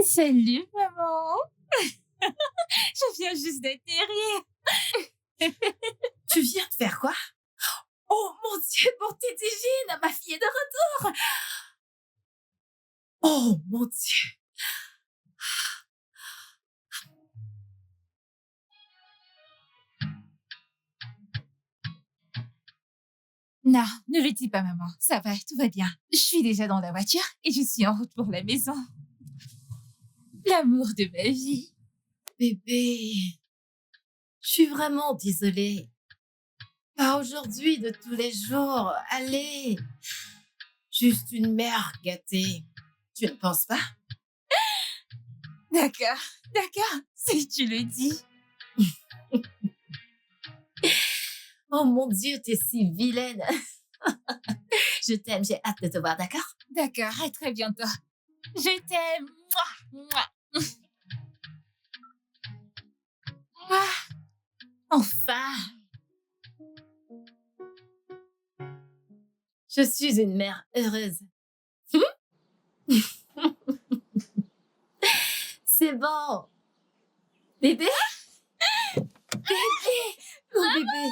Salut, maman. Je viens juste d'atterrir. Tu viens de faire quoi? Oh mon Dieu, mon Tétigine, ma fille est de retour. Oh mon Dieu. Non, ne le dis pas, maman. Ça va, tout va bien. Je suis déjà dans la voiture et je suis en route pour la maison. L'amour de ma vie. Bébé, je suis vraiment désolée. Pas aujourd'hui, de tous les jours. Allez, juste une mère gâtée. Tu ne penses pas? D'accord, d'accord, si tu le dis. Oh mon Dieu, t'es si vilaine. Je t'aime, j'ai hâte de te voir, d'accord? D'accord, à très bientôt. Je t'aime. Mouah, mouah. Ah, enfin. Je suis une mère heureuse. C'est bon. Bébé? Bébé! Mon bébé!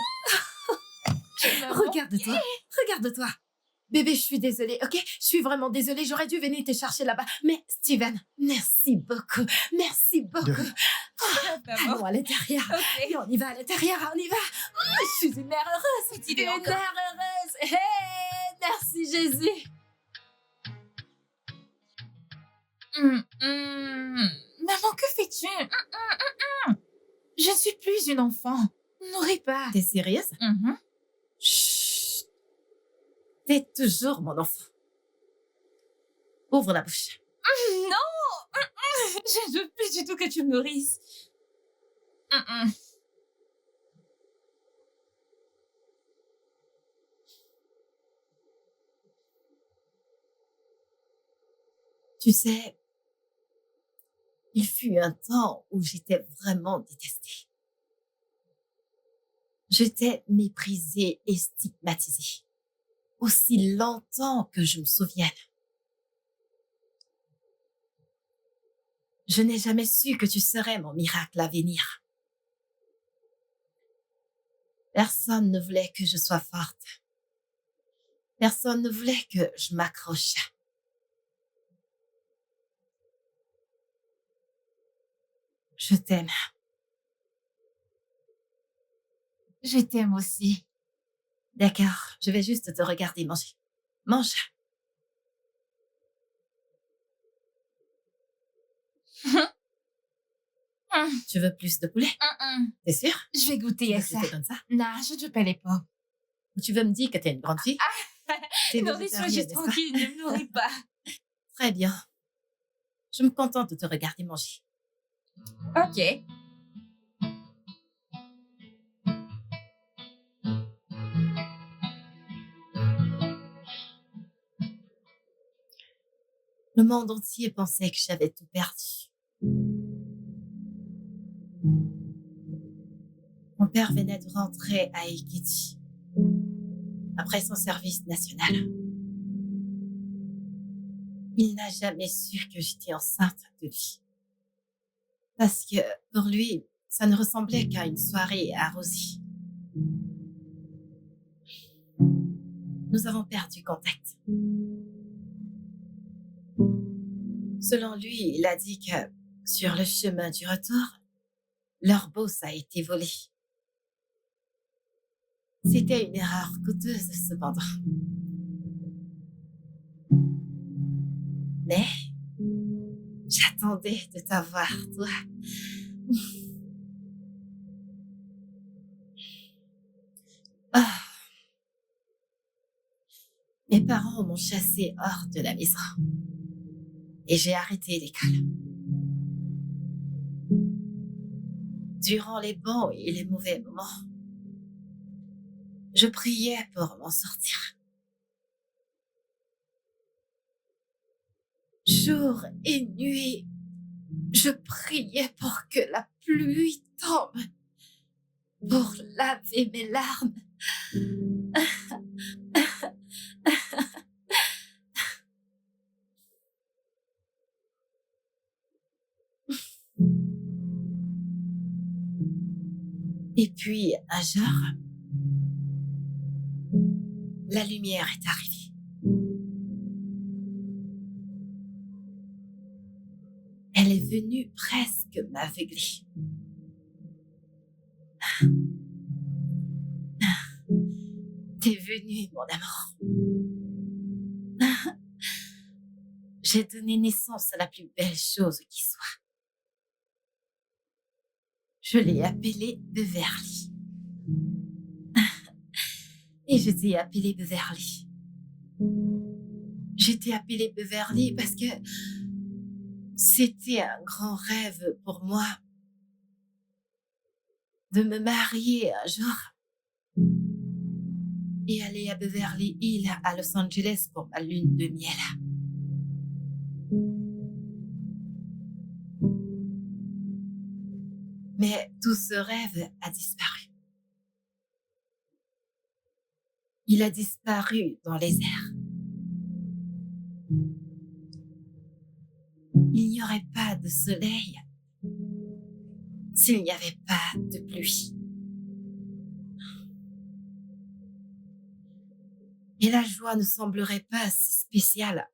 Regarde-toi, regarde-toi. Bébé, je suis désolée, ok? Je suis vraiment désolée, j'aurais dû venir te chercher là-bas. Mais Steven, merci beaucoup, merci beaucoup. Allons à l'intérieur. Ok. Et on y va à l'intérieur, on y va. Je suis une mère heureuse. Cette idée Une encore. mère heureuse. Hey, merci Jésus. Maman, que fais-tu? Je ne suis plus une enfant. Nourris pas. T'es sérieuse? Chut. T'es toujours mon enfant. Ouvre la bouche. Non. Je ne veux plus du tout que tu me nourrisses. Tu sais, il fut un temps où j'étais vraiment détestée. J'étais méprisée et stigmatisée. Aussi longtemps que je me souvienne. Je n'ai jamais su que tu serais mon miracle à venir. Personne ne voulait que je sois forte. Personne ne voulait que je m'accroche. Je t'aime. Je t'aime aussi. D'accord, je vais juste te regarder manger. Mange. Tu veux plus de poulet? T'es sûre? Je vais Tu goûter veux à que ça. je te donne ça? Non, je ne veux pas les pommes. Ou tu veux me dire que t'es une grande fille? T'es Nourris-moi végétarienne, juste n'est-ce pas? tranquille, ne me nourris pas. Très bien. Je me contente de te regarder manger. Ok. Le monde entier pensait que j'avais tout perdu. Mon père venait de rentrer à Ekiti après son service national. Il n'a jamais su que j'étais enceinte de lui. Parce que pour lui, ça ne ressemblait qu'à une soirée arrosée. Nous avons perdu contact. Selon lui, il a dit que sur le chemin du retour, leur boss a été volé. C'était une erreur coûteuse cependant. Mais j'attendais de t'avoir, toi. Ah. Mes parents m'ont chassée hors de la maison. Et j'ai arrêté l'école. Durant les bons et les mauvais moments, je priais pour m'en sortir. Jour et nuit, je priais pour que la pluie tombe, pour laver mes larmes. Et puis, un jour, la lumière est arrivée. Elle est venue presque m'aveugler. T'es venu, mon amour. J'ai donné naissance à la plus belle chose qui soit. Je l'ai appelé Beverly. Et je t'ai appelé Beverly. Je t'ai appelé Beverly parce que c'était un grand rêve pour moi de me marier un jour et aller à Beverly Hills à Los Angeles pour ma lune de miel. Mais tout ce rêve a disparu. Il a disparu dans les airs. Il n'y aurait pas de soleil s'il n'y avait pas de pluie. Et la joie ne semblerait pas si spéciale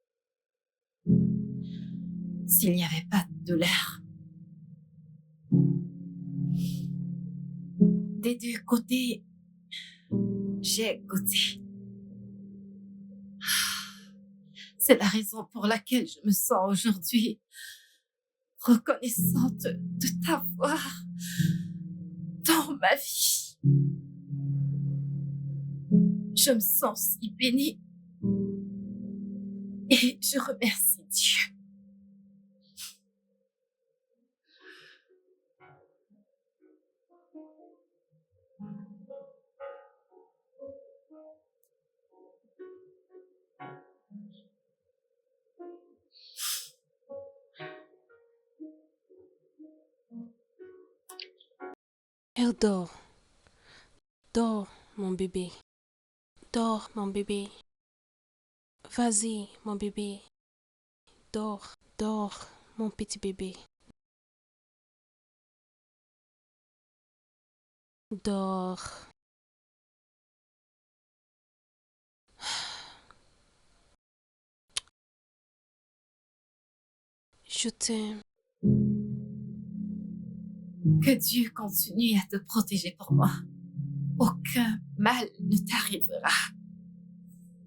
s'il n'y avait pas de douleur. Des deux côtés, j'ai goûté. C'est la raison pour laquelle je me sens aujourd'hui reconnaissante de t'avoir dans ma vie. Je me sens si bénie et je remercie Dieu. Elle dort. Dors, mon bébé. Dors, mon bébé. Vas-y, mon bébé. Dors, dors, mon petit bébé. Dors. Je t'aime. Que Dieu continue à te protéger pour moi. Aucun mal ne t'arrivera.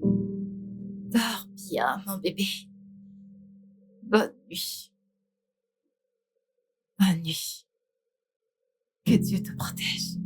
Dors bien, mon bébé. Bonne nuit. Bonne nuit. Que Dieu te protège.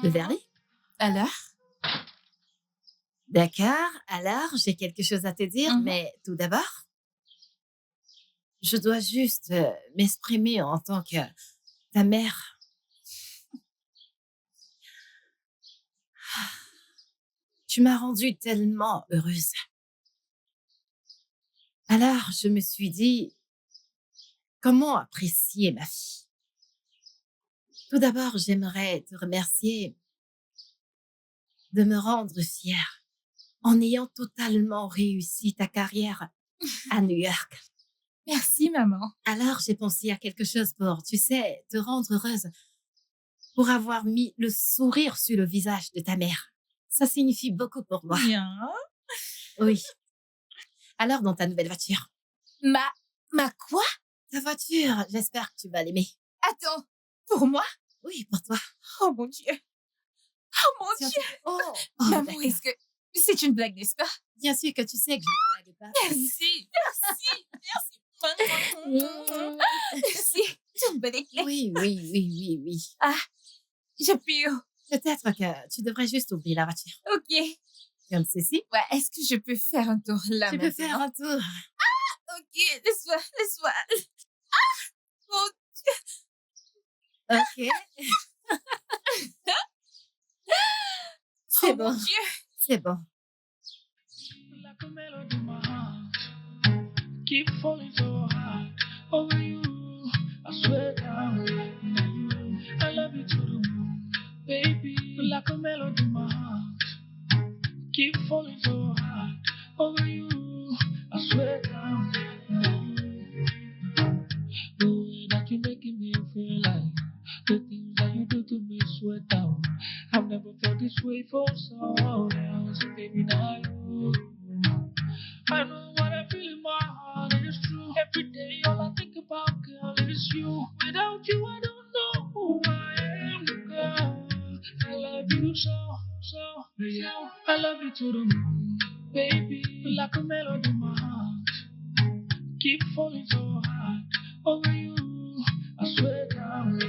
Beverly? Alors? D'accord, alors j'ai quelque chose à te dire, Mhm. mais tout d'abord, je dois juste m'exprimer en tant que ta mère. Tu m'as rendue tellement heureuse. Alors, je me suis dit, comment apprécier ma fille? Tout d'abord, j'aimerais te remercier de me rendre fière en ayant totalement réussi ta carrière à New York. Merci, maman. Alors, j'ai pensé à quelque chose pour, tu sais, te rendre heureuse, pour avoir mis le sourire sur le visage de ta mère. Ça signifie beaucoup pour moi. Bien. Oui. Alors, dans ta nouvelle voiture. Ma quoi? Ta voiture, j'espère que tu vas l'aimer. Attends, pour moi? Oui, pour toi. Oh mon Dieu. Oh mon Si on Dieu! te fait- Oh, Maman, d'accord. est-ce que c'est une blague, n'est-ce pas? Bien sûr que tu sais que je ne blague pas. Merci, merci, merci. Mm. Merci, c'est une bonne éclair. Oui, oui, oui, oui, oui. J'ai pu. Peut-être que tu devrais juste ouvrir la voiture. Ok. Ouais, Comme ceci. est-ce que je peux faire un tour là Tu peux faire maintenant? un tour. Ok, laisse-moi. Oh, Ok. C'est oh bon. mon Dieu. C'est bon. Like a melody in my heart. Keep falling so hard over you. I swear down. I love you to the moon, baby. Like a melody in my heart. Keep falling so hard over you. I swear down. The way that you're making me feel like the things that you do to me sweat down. I've never felt this way for someone else, baby. Now you. I know what I feel in my heart, it is true. Every day, all I think about, girl, is you. Without you, I don't know who I am, girl. I love you so, so, so. I love you to the moon, baby. Like a melody in my heart. Keep falling so hard over you. I swear down.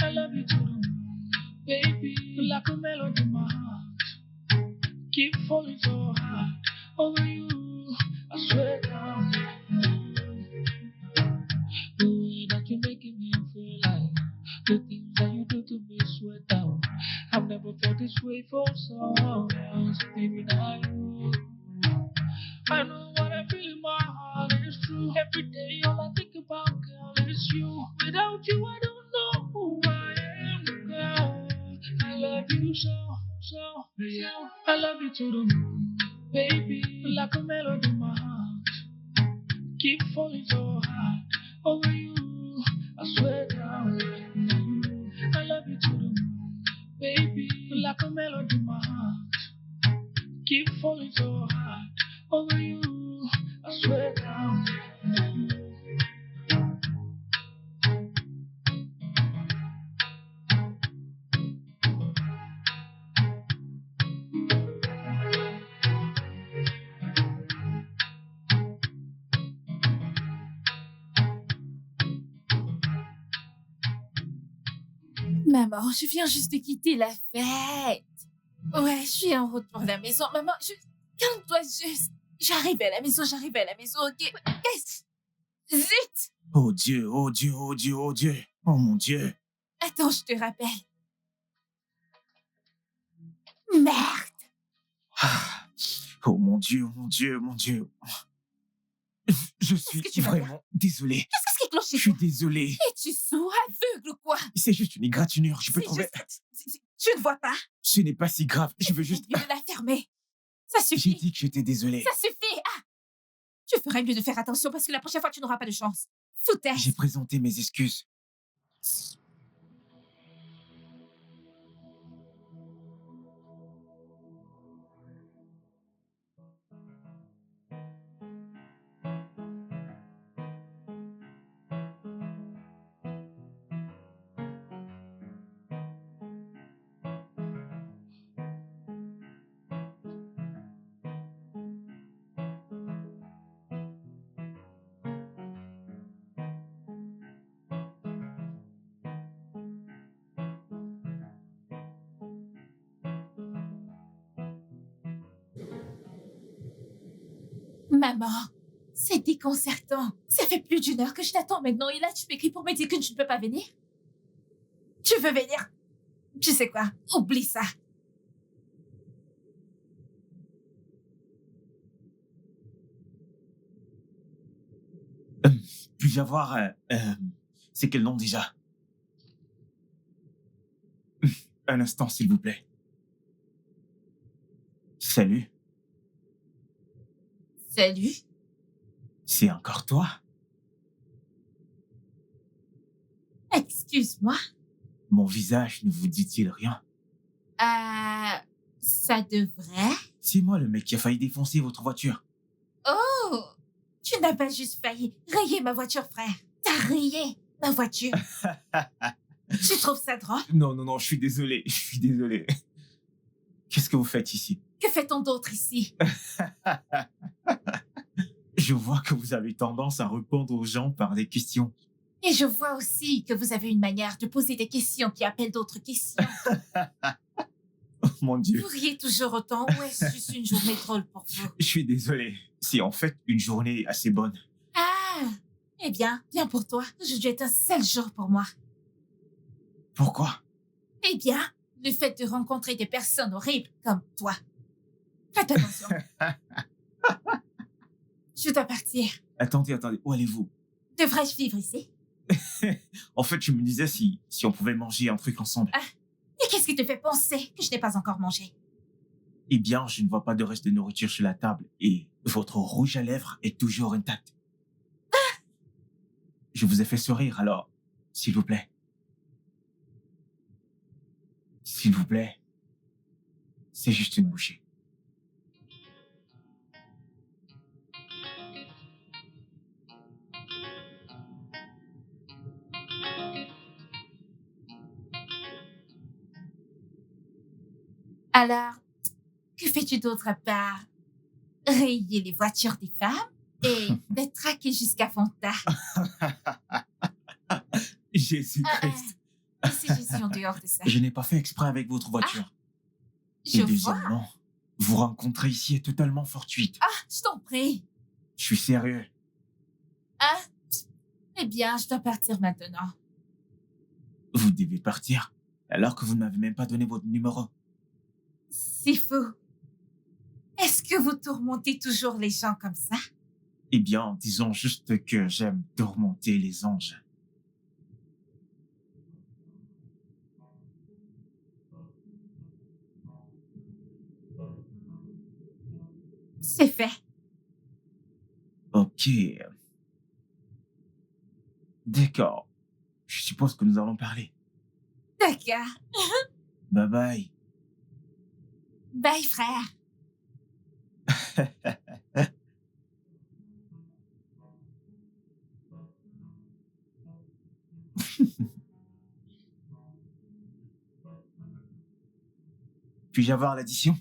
I love you to the moon, baby. Like a melody in my heart. Keep falling so hard over you. I swear down. The way that you're making me feel like the things that you do to me sweat down. I've never felt this way for someone else, baby. Now you. I know what I feel in my heart is true. Every day, all I think about, girl, is you. Without you, I don't know who I am, girl. I love you so, so, so. I love you to the moon, baby. Like a melody in my heart. Keep falling so hard over you. I swear down. I love you to the moon, baby. Like a melody in my heart. Keep falling so hard over you. I swear down. Maman, je viens juste de quitter la fête. Ouais, je suis en route pour la maison. Maman, calme-toi juste. J'arrive à la maison, ok? Qu'est-ce? Zut! Oh Dieu, oh Dieu, oh Dieu, oh Dieu. Oh mon Dieu. Attends, je te rappelle. Merde! Ah. Oh mon Dieu, mon Dieu, mon Dieu. Je suis que tu vas vraiment désolé. Qu'est-ce qui cloche Je chez suis toi? désolé. Es-tu sourd, aveugle ou quoi? C'est juste une égratignure. Je peux C'est trouver. Tu ne vois pas? Ce n'est pas si grave. Je veux juste. Mieux de la fermer. Ça J'ai suffit. dit que j'étais désolé. Ça suffit. Ah! Tu ferais mieux de faire attention parce que la prochaine fois, tu n'auras pas de chance. Foutaise. J'ai présenté mes excuses. Maman, c'est déconcertant. Ça fait plus d'1 heure que je t'attends maintenant et là, tu m'écris pour me dire que tu ne peux pas venir? Tu veux venir? Tu sais quoi? Oublie ça. Puis-je avoir. C'est quel nom déjà? Un instant, s'il vous plaît. Salut. Salut. C'est encore toi? Excuse-moi. Mon visage ne vous dit-il rien? Ça devrait. C'est moi le mec qui a failli défoncer votre voiture. Oh, tu n'as pas juste failli rayer ma voiture, frère. T'as rayé ma voiture. Tu trouves ça drôle? Non, non, non, je suis désolé. Je suis désolé. Qu'est-ce que vous faites ici? Que fait-on d'autre ici? Je vois que vous avez tendance à répondre aux gens par des questions. Et je vois aussi que vous avez une manière de poser des questions qui appellent d'autres questions. Oh mon Dieu. Vous riez toujours autant ou est-ce juste une journée drôle pour vous? Je suis désolé. C'est en fait une journée assez bonne. Ah! Eh bien pour toi. Aujourd'hui est un seul jour pour moi. Pourquoi? Eh bien, le fait de rencontrer des personnes horribles comme toi. Faites attention. Je dois partir. Attendez, où allez-vous? Devrais-je vivre ici? En fait, je me disais si on pouvait manger un truc ensemble. Et qu'est-ce qui te fait penser que je n'ai pas encore mangé? Eh bien, je ne vois pas de reste de nourriture sur la table et votre rouge à lèvres est toujours intact. Je vous ai fait sourire, alors, s'il vous plaît. S'il vous plaît. C'est juste une bouchée. Alors, que fais-tu d'autre à part rayer les voitures des femmes et les traquer jusqu'à Fonta? Jésus-Christ. C'est Jésus en dehors de ça. Je n'ai pas fait exprès avec votre voiture. Je Et vois. deuxièmement, vous rencontrer ici est totalement fortuite. Je t'en prie. Je suis sérieux. Eh bien, je dois partir maintenant. Vous devez partir, alors que vous ne m'avez même pas donné votre numéro. C'est fou. Est-ce que vous tourmentez toujours les gens comme ça? Eh bien, disons juste que j'aime tourmenter les anges. C'est fait. Ok. D'accord. Je suppose que nous allons parler. D'accord. Bye bye. Bye, frère. Puis-je avoir l'addition?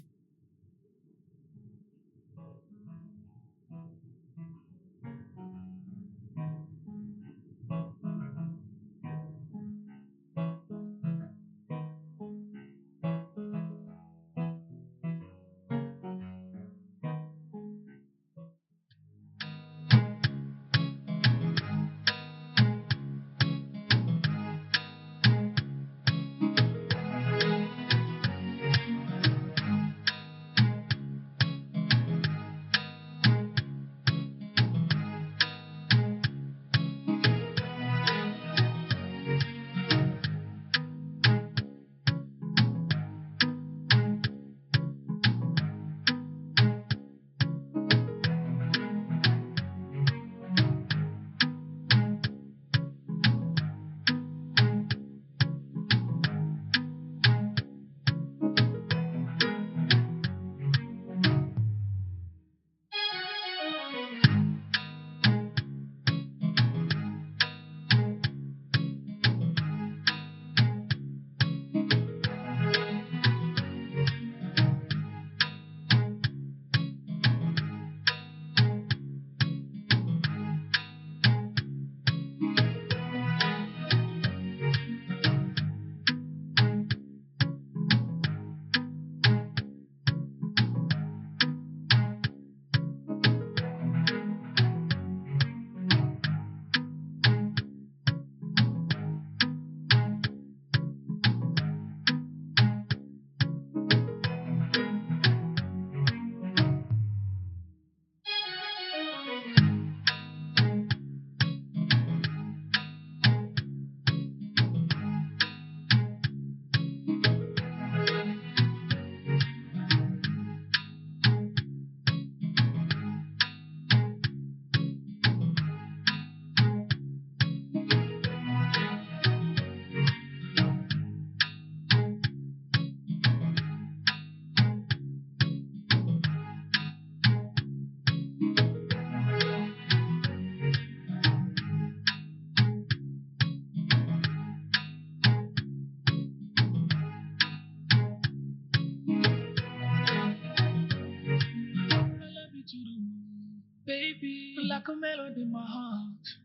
like a melody in my heart.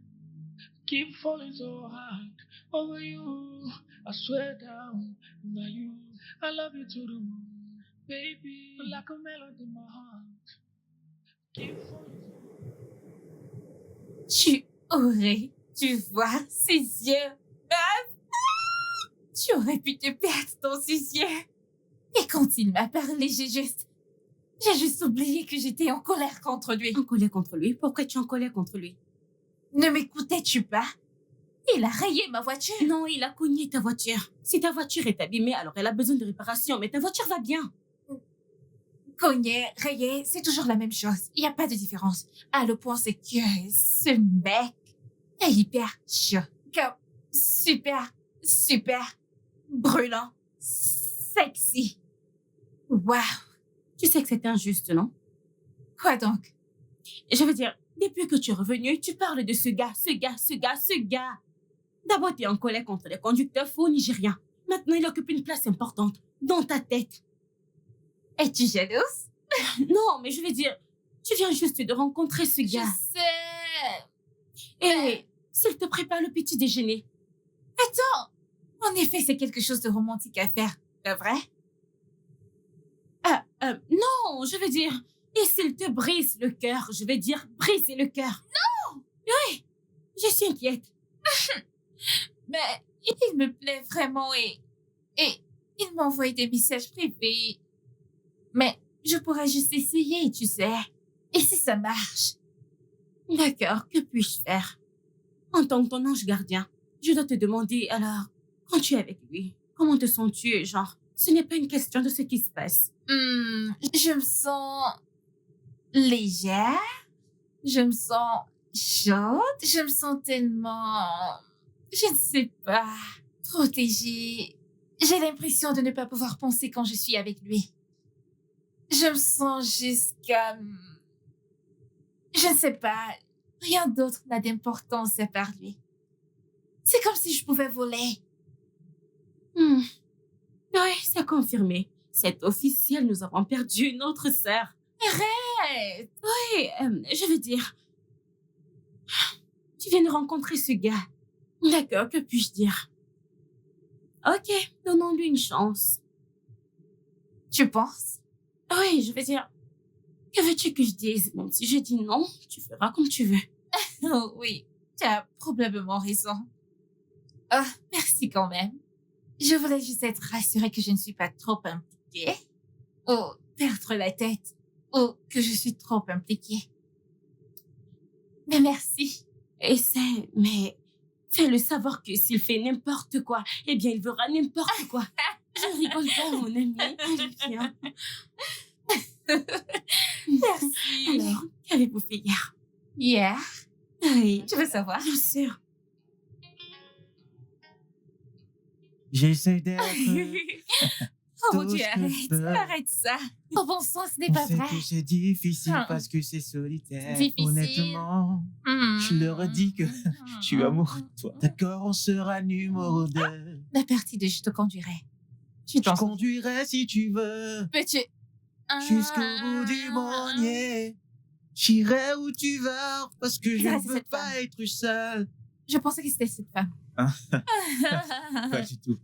Keep falling so hard over you. I swear down, now you. I love you to the moon, baby. Like a melody in my heart. Keep falling. Tu aurais dû voir ses yeux. Ah! Tu aurais pu te perdre dans ses yeux. Et quand il m'a parlé, j'ai juste oublié que j'étais en colère contre lui. En colère contre lui? Pourquoi tu es en colère contre lui? Ne m'écoutais-tu pas? Il a rayé ma voiture. Non, il a cogné ta voiture. Si ta voiture est abîmée, alors elle a besoin de réparation, mais ta voiture va bien. Cogné, rayé, c'est toujours la même chose. Il n'y a pas de différence. Ah, le point, c'est que ce mec est hyper chaud. Comme super brûlant, sexy. Waouh. Tu sais que c'est injuste, non? Quoi donc? Je veux dire, depuis que tu es revenu, tu parles de ce gars. D'abord, tu es en colère contre les conducteurs faux nigériens. Maintenant, il occupe une place importante dans ta tête. Es-tu jalouse? Non, mais je veux dire, tu viens juste de rencontrer ce Je gars. sais. Et s'il te prépare le petit déjeuner. Attends. En effet, c'est quelque chose de romantique à faire. Pas vrai? Non, je veux dire, et s'il te brise le cœur, je veux dire, briser le cœur. Non! Oui, je suis inquiète. Mais il me plaît vraiment et il m'envoie des messages privés. Mais je pourrais juste essayer, tu sais. Et si ça marche? D'accord, que puis-je faire? En tant que ton ange gardien, je dois te demander, alors, quand tu es avec lui, comment te sens-tu? Genre, ce n'est pas une question de ce qui se passe. Je me sens légère. Je me sens chaude. Je me sens tellement... Je ne sais pas. Protégée. J'ai l'impression de ne pas pouvoir penser quand je suis avec lui. Je me sens juste comme... Je ne sais pas. Rien d'autre n'a d'importance à part lui. C'est comme si je pouvais voler. Oui, c'est confirmé. C'est officiel, nous avons perdu notre sœur. Arrête! Oui, je veux dire... Tu viens de rencontrer ce gars. D'accord, que puis-je dire? Ok, donnons-lui une chance. Tu penses? Oui, je veux dire... Que veux-tu que je dise? Même si je dis non, tu feras comme tu veux. Oh oui, tu as probablement raison. Oh, merci quand même. Je voulais juste être rassurée que je ne suis pas trop impliquée. Ou perdre la tête. Ou que je suis trop impliquée. Mais merci. Essaie, mais fais-le savoir que s'il fait n'importe quoi, eh bien, il verra n'importe quoi. Je rigole pas, mon ami. Allez, viens. Merci. Alors, qu'avez-vous fait hier? Hier? Oui, Tu veux savoir? bien sûr. J'essaie d'être... Oh mon tout Dieu, ce que je peux. arrête ça. Oh bon sang, ce n'est On pas sait vrai. que c'est difficile Ah. parce que c'est solitaire. Difficile. Honnêtement, je leur ai dit que je suis amoureux de toi. D'accord, on sera numéro 2. La partie de je te conduirai. Tu Je t'en conduirai si tu veux, peux-tu... jusqu'au bout du monde. J'irai où tu vas parce que je Ça, ne c'est veux cette pas être seul. Je pensais que c'était cette femme. Hein? Pas du tout.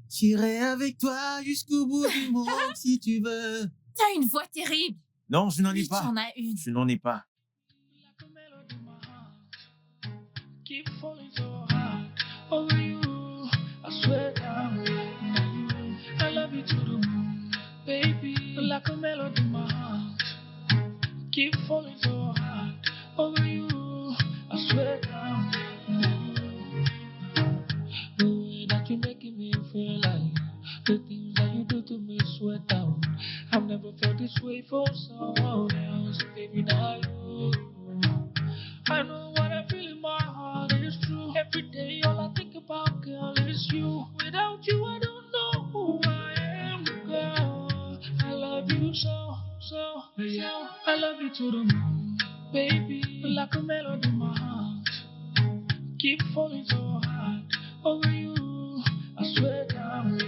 J'irai avec toi jusqu'au bout du monde si tu veux. T'as une voix terrible. Non, je n'en ai Oui, tu pas. en as une. Je n'en ai pas. Like a melody in my heart. Keep falling so hard over you. I swear down. I love you to the moon, baby. Like a melody in my heart. Keep falling so hard over you. I swear down. The way that you're making me feel like the things that you do to me sweat down. I've never felt this way for someone else, baby. Now you. I know what I feel in my heart is true. Every day, all I think about, girl, is you. Without you, I don't know who I am, girl. I love you so. I love you to the moon, baby. Like a melody in my heart. Keep falling so hard over you. I swear down.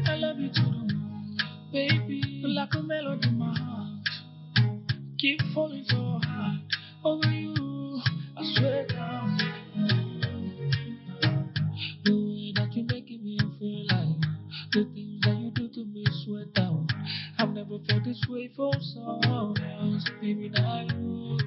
I love you to the moon, baby. Like a melody in my heart. Keep keep falling so hard over you. I swear down. The way that you're making me feel like the things that you do to me sweat down. I've never felt this way for someone else, baby, not you.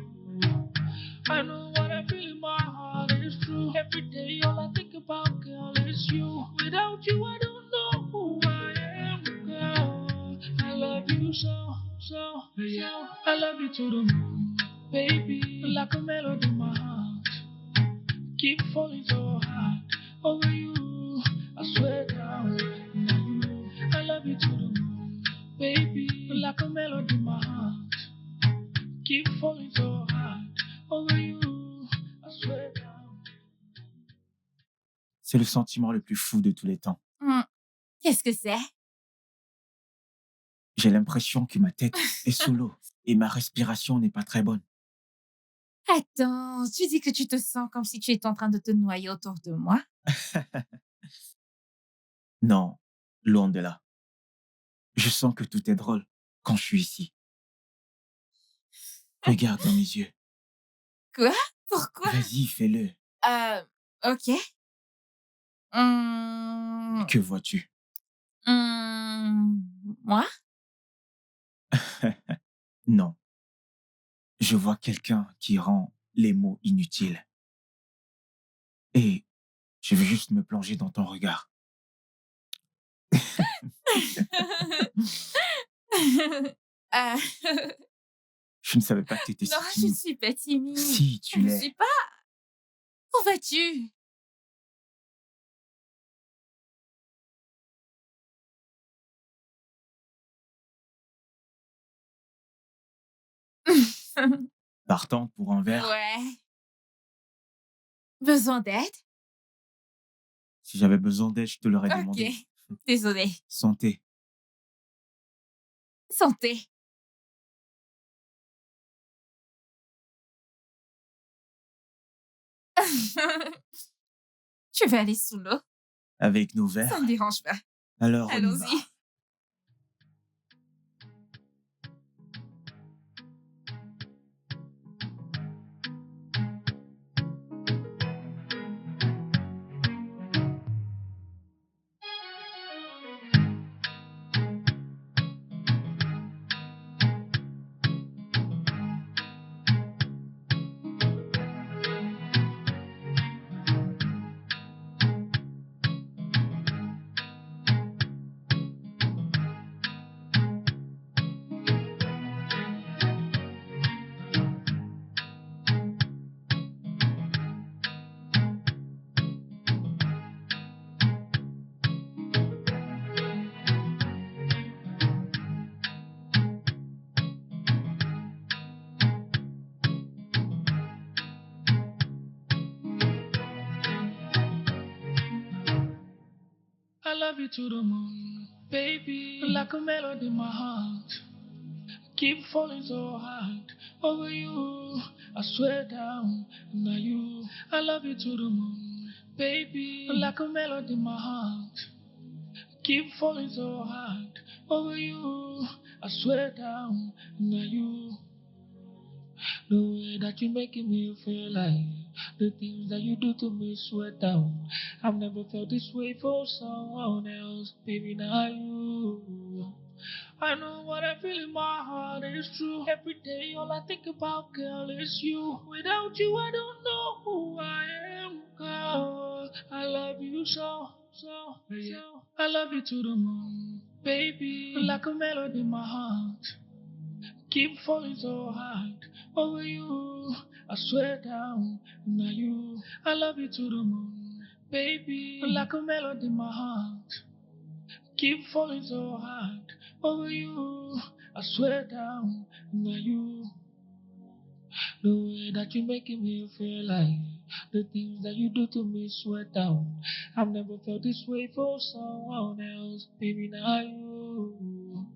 I know what I feel in my heart is true. Every day all I think about, girl, is you. Without you, I don't know who I am, girl. I love you so, so, so. I love you to the moon, baby. Like a melody in my heart. Keep falling so hard over you. I swear down. I love you to the moon, baby. Like a melody in my heart. Keep falling so hard over you. I swear down. C'est le sentiment le plus fou de tous les temps. Qu'est-ce que c'est? J'ai l'impression que ma tête est sous l'eau et ma respiration n'est pas très bonne. Attends, tu dis que tu te sens comme si tu étais en train de te noyer autour de moi? Non, loin de là. Je sens que tout est drôle quand je suis ici. Regarde dans mes yeux. Quoi? Pourquoi? Vas-y, fais-le. Ok. Que vois-tu? Moi? Non. Je vois quelqu'un qui rend les mots inutiles. Et je veux juste me plonger dans ton regard. Euh, Je ne savais pas que tu étais si non, je ne timide. suis pas timide. Si, tu Je ne l'es. suis pas. Où vas-tu? Partante pour un verre. Ouais. Besoin d'aide? Si j'avais besoin d'aide, je te l'aurais demandé. Ok. Désolée. Santé. Santé. Tu veux aller sous l'eau? Avec nos verres. Ça ne me dérange pas. Alors, on y va. Allons-y. I love you to the moon, baby. Like a melody in my heart. Keep falling so hard over you. I swear down, now you. I love you to the moon, baby. Like a melody in my heart. Keep falling so hard over you. I swear down, now you. The way that you're making me feel like the things that you do to me sweat down. I've never felt this way for someone else, baby, not you. I know what I feel in my heart is true. Every day all I think about, girl, is you. Without you, I don't know who I am, girl. I love you so, so, so. I love you to the moon, baby. Like a melody in my heart. Keep falling so hard over you. I swear down, now you. I love you to the moon, baby. Like a melody in my heart. Keep falling so hard over you. I swear down, now you. The way that you're making me feel like the things that you do to me sweat down. I've never felt this way for someone else, baby, not you.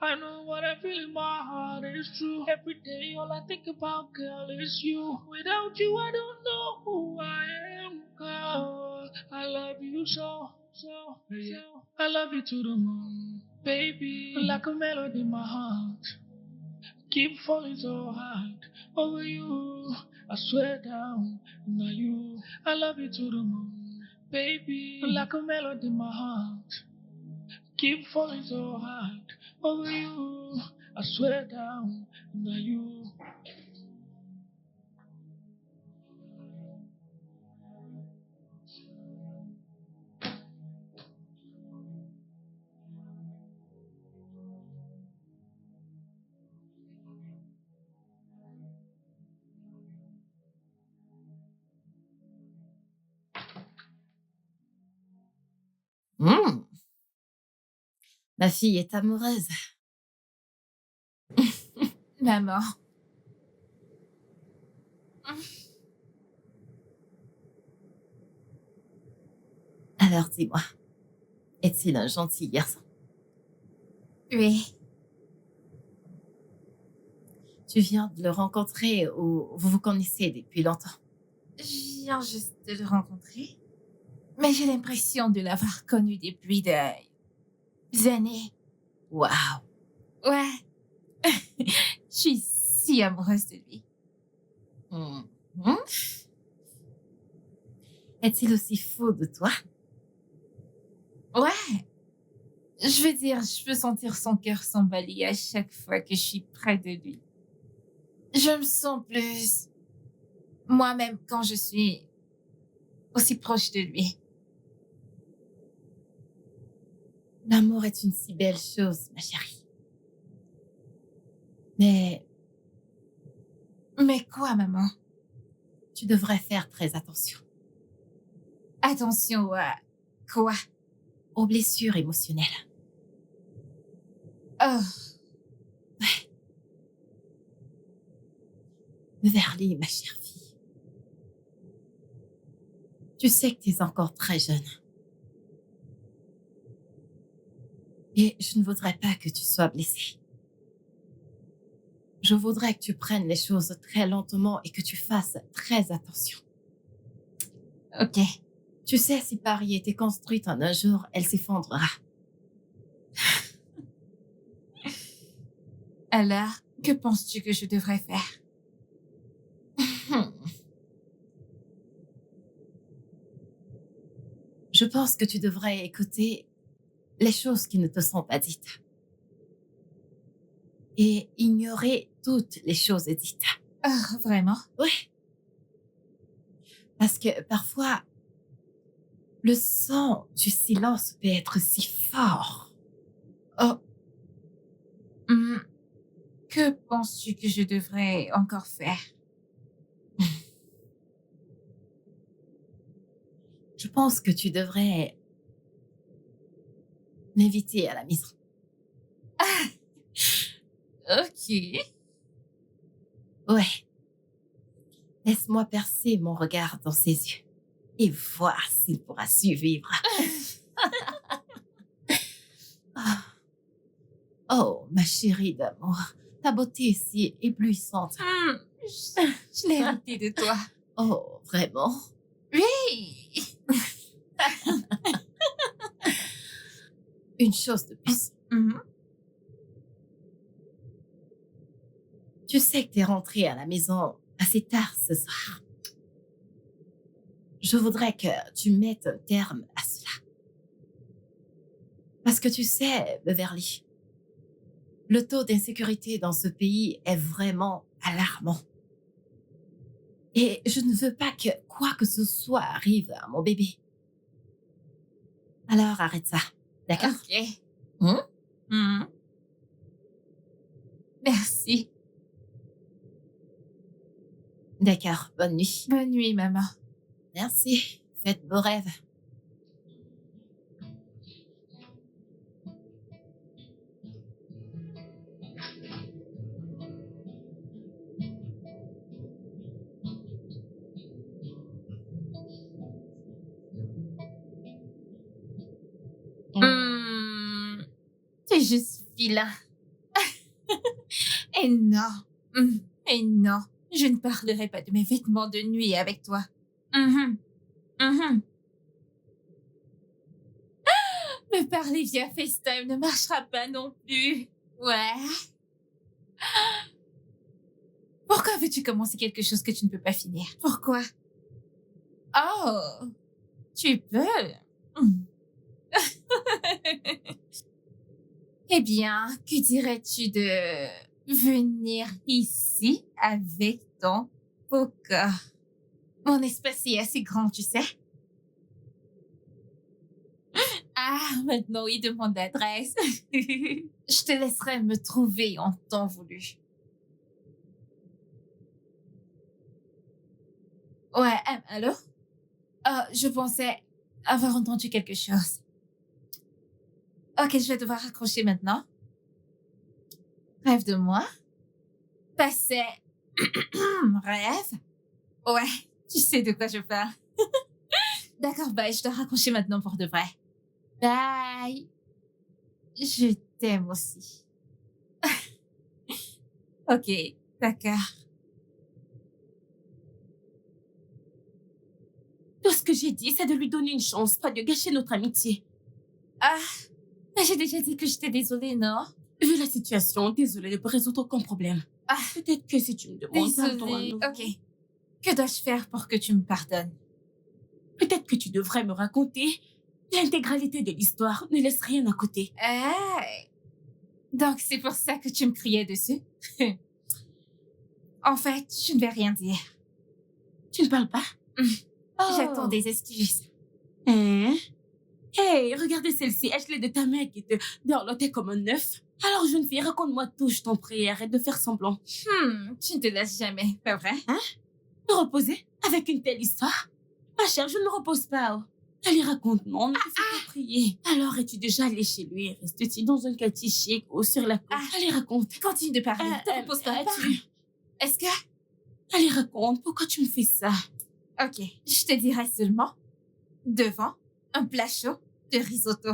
I know what I feel in my heart is true. Every day all I think about, girl, is you. Without you, I don't know who I am, girl. I love you so, so, so. I love you to the moon, baby. Like a melody in my heart. Keep falling so hard over you. I swear down, now you. I love you to the moon, baby, like a melody in my heart. Keep falling so hard over you. I swear down, now you. Hmm, ma fille est amoureuse. Maman. Alors dis-moi, est-il un gentil garçon? Oui. Tu viens de le rencontrer ou vous vous connaissez depuis longtemps? Je viens juste de le rencontrer. Mais j'ai l'impression de l'avoir connu depuis des années. Waouh! Ouais. Je suis si amoureuse de lui. Mhm. Est-il aussi fou de toi? Ouais. Je veux dire, je peux sentir son cœur s'emballer à chaque fois que je suis près de lui. Je me sens plus moi-même quand je suis aussi proche de lui. L'amour est une si belle chose, ma chérie. Mais Mais quoi, maman? tu devrais faire très attention Attention à quoi? aux blessures émotionnelles. Oh, Verly, ma chère fille, tu sais que tu es encore très jeune. Et je ne voudrais pas que tu sois blessée. Je voudrais que tu prennes les choses très lentement et que tu fasses très attention. ok. Tu sais, si Paris était construite en un jour, elle s'effondrera. Alors, que penses-tu que je devrais faire? Je pense que tu devrais écouter les choses qui ne te sont pas dites et ignorer toutes les choses dites. Oh, vraiment? Oui. Parce que parfois, le son du silence peut être si fort. Oh. Hmm. Que penses-tu que je devrais encore faire? Je pense que tu devrais m'inviter à la maison. Ok. Ouais. Laisse-moi percer mon regard dans ses yeux et voir s'il pourra survivre. Ah. Oh, ma chérie d'amour, ta beauté est si éblouissante. Hmm. Je l'ai hérité de toi. Oh, vraiment? Oui. Une chose de plus. Mhm. Tu sais que t'es rentrée à la maison assez tard ce soir. Je voudrais que tu mettes un terme à cela. Parce que tu sais, Beverly, le taux d'insécurité dans ce pays est vraiment alarmant. Et je ne veux pas que quoi que ce soit arrive à mon bébé. Alors arrête ça, d'accord? Ok. Hein? Mhm. Merci. D'accord, bonne nuit. Bonne nuit, maman. Merci, faites beaux rêves. Hmm. C'est juste vilain. Et non. Et non. Je ne parlerai pas de mes vêtements de nuit avec toi. Mhm. Mhm. Me parler via FaceTime ne marchera pas non plus. Ouais. Pourquoi veux-tu commencer quelque chose que tu ne peux pas finir? Pourquoi? Oh, tu peux. Hmm. Eh bien, que dirais-tu de venir ici avec ton poker? Mon espace est assez grand, tu sais. Ah, maintenant, oui, demande l'adresse. Je te laisserai me trouver en temps voulu. Ouais, allô? Je pensais avoir entendu quelque chose. Ok, je vais devoir raccrocher maintenant. Rêve de moi. Passé. Rêve. Ouais, tu sais de quoi je parle. D'accord, bye, je dois raccrocher maintenant pour de vrai. Bye. Je t'aime aussi. Ok, d'accord. Tout ce que j'ai dit, c'est de lui donner une chance, pas de gâcher notre amitié. Ah, mais j'ai déjà dit que j'étais désolée, non? Vu la situation, désolée, ne peux résoudre aucun problème. Ah, Peut-être que si tu me demandes pardon à désolée. nouveau, Ok. Que dois-je faire pour que tu me pardonnes? peut-être que tu devrais me raconter l'intégralité de l'histoire. Ne laisse rien à côté. Hey. Donc, c'est pour ça que tu me criais dessus? En fait, je ne vais rien dire. Tu ne parles pas? J'attends des excuses. Hein? Hey, regardez celle-ci. Ashley de ta mère qui te dorlotait comme un œuf. Alors, jeune fille, raconte-moi tout, je t'en prie. Arrête de faire semblant. Tu ne te laisses jamais, pas vrai? Me reposer avec une telle histoire? Ma chère, je ne me repose pas. Oh. Allez, raconte-moi, on ne te fait pas prier. Alors, es-tu déjà allé chez lui? Restes-tu dans un quartier chic ou sur la côte? Allez, raconte. Continue de parler. Ne te repose pas. Est-ce que... Allez, raconte. Pourquoi tu me fais ça? Ok, je te dirai seulement devant un plat chaud de risotto.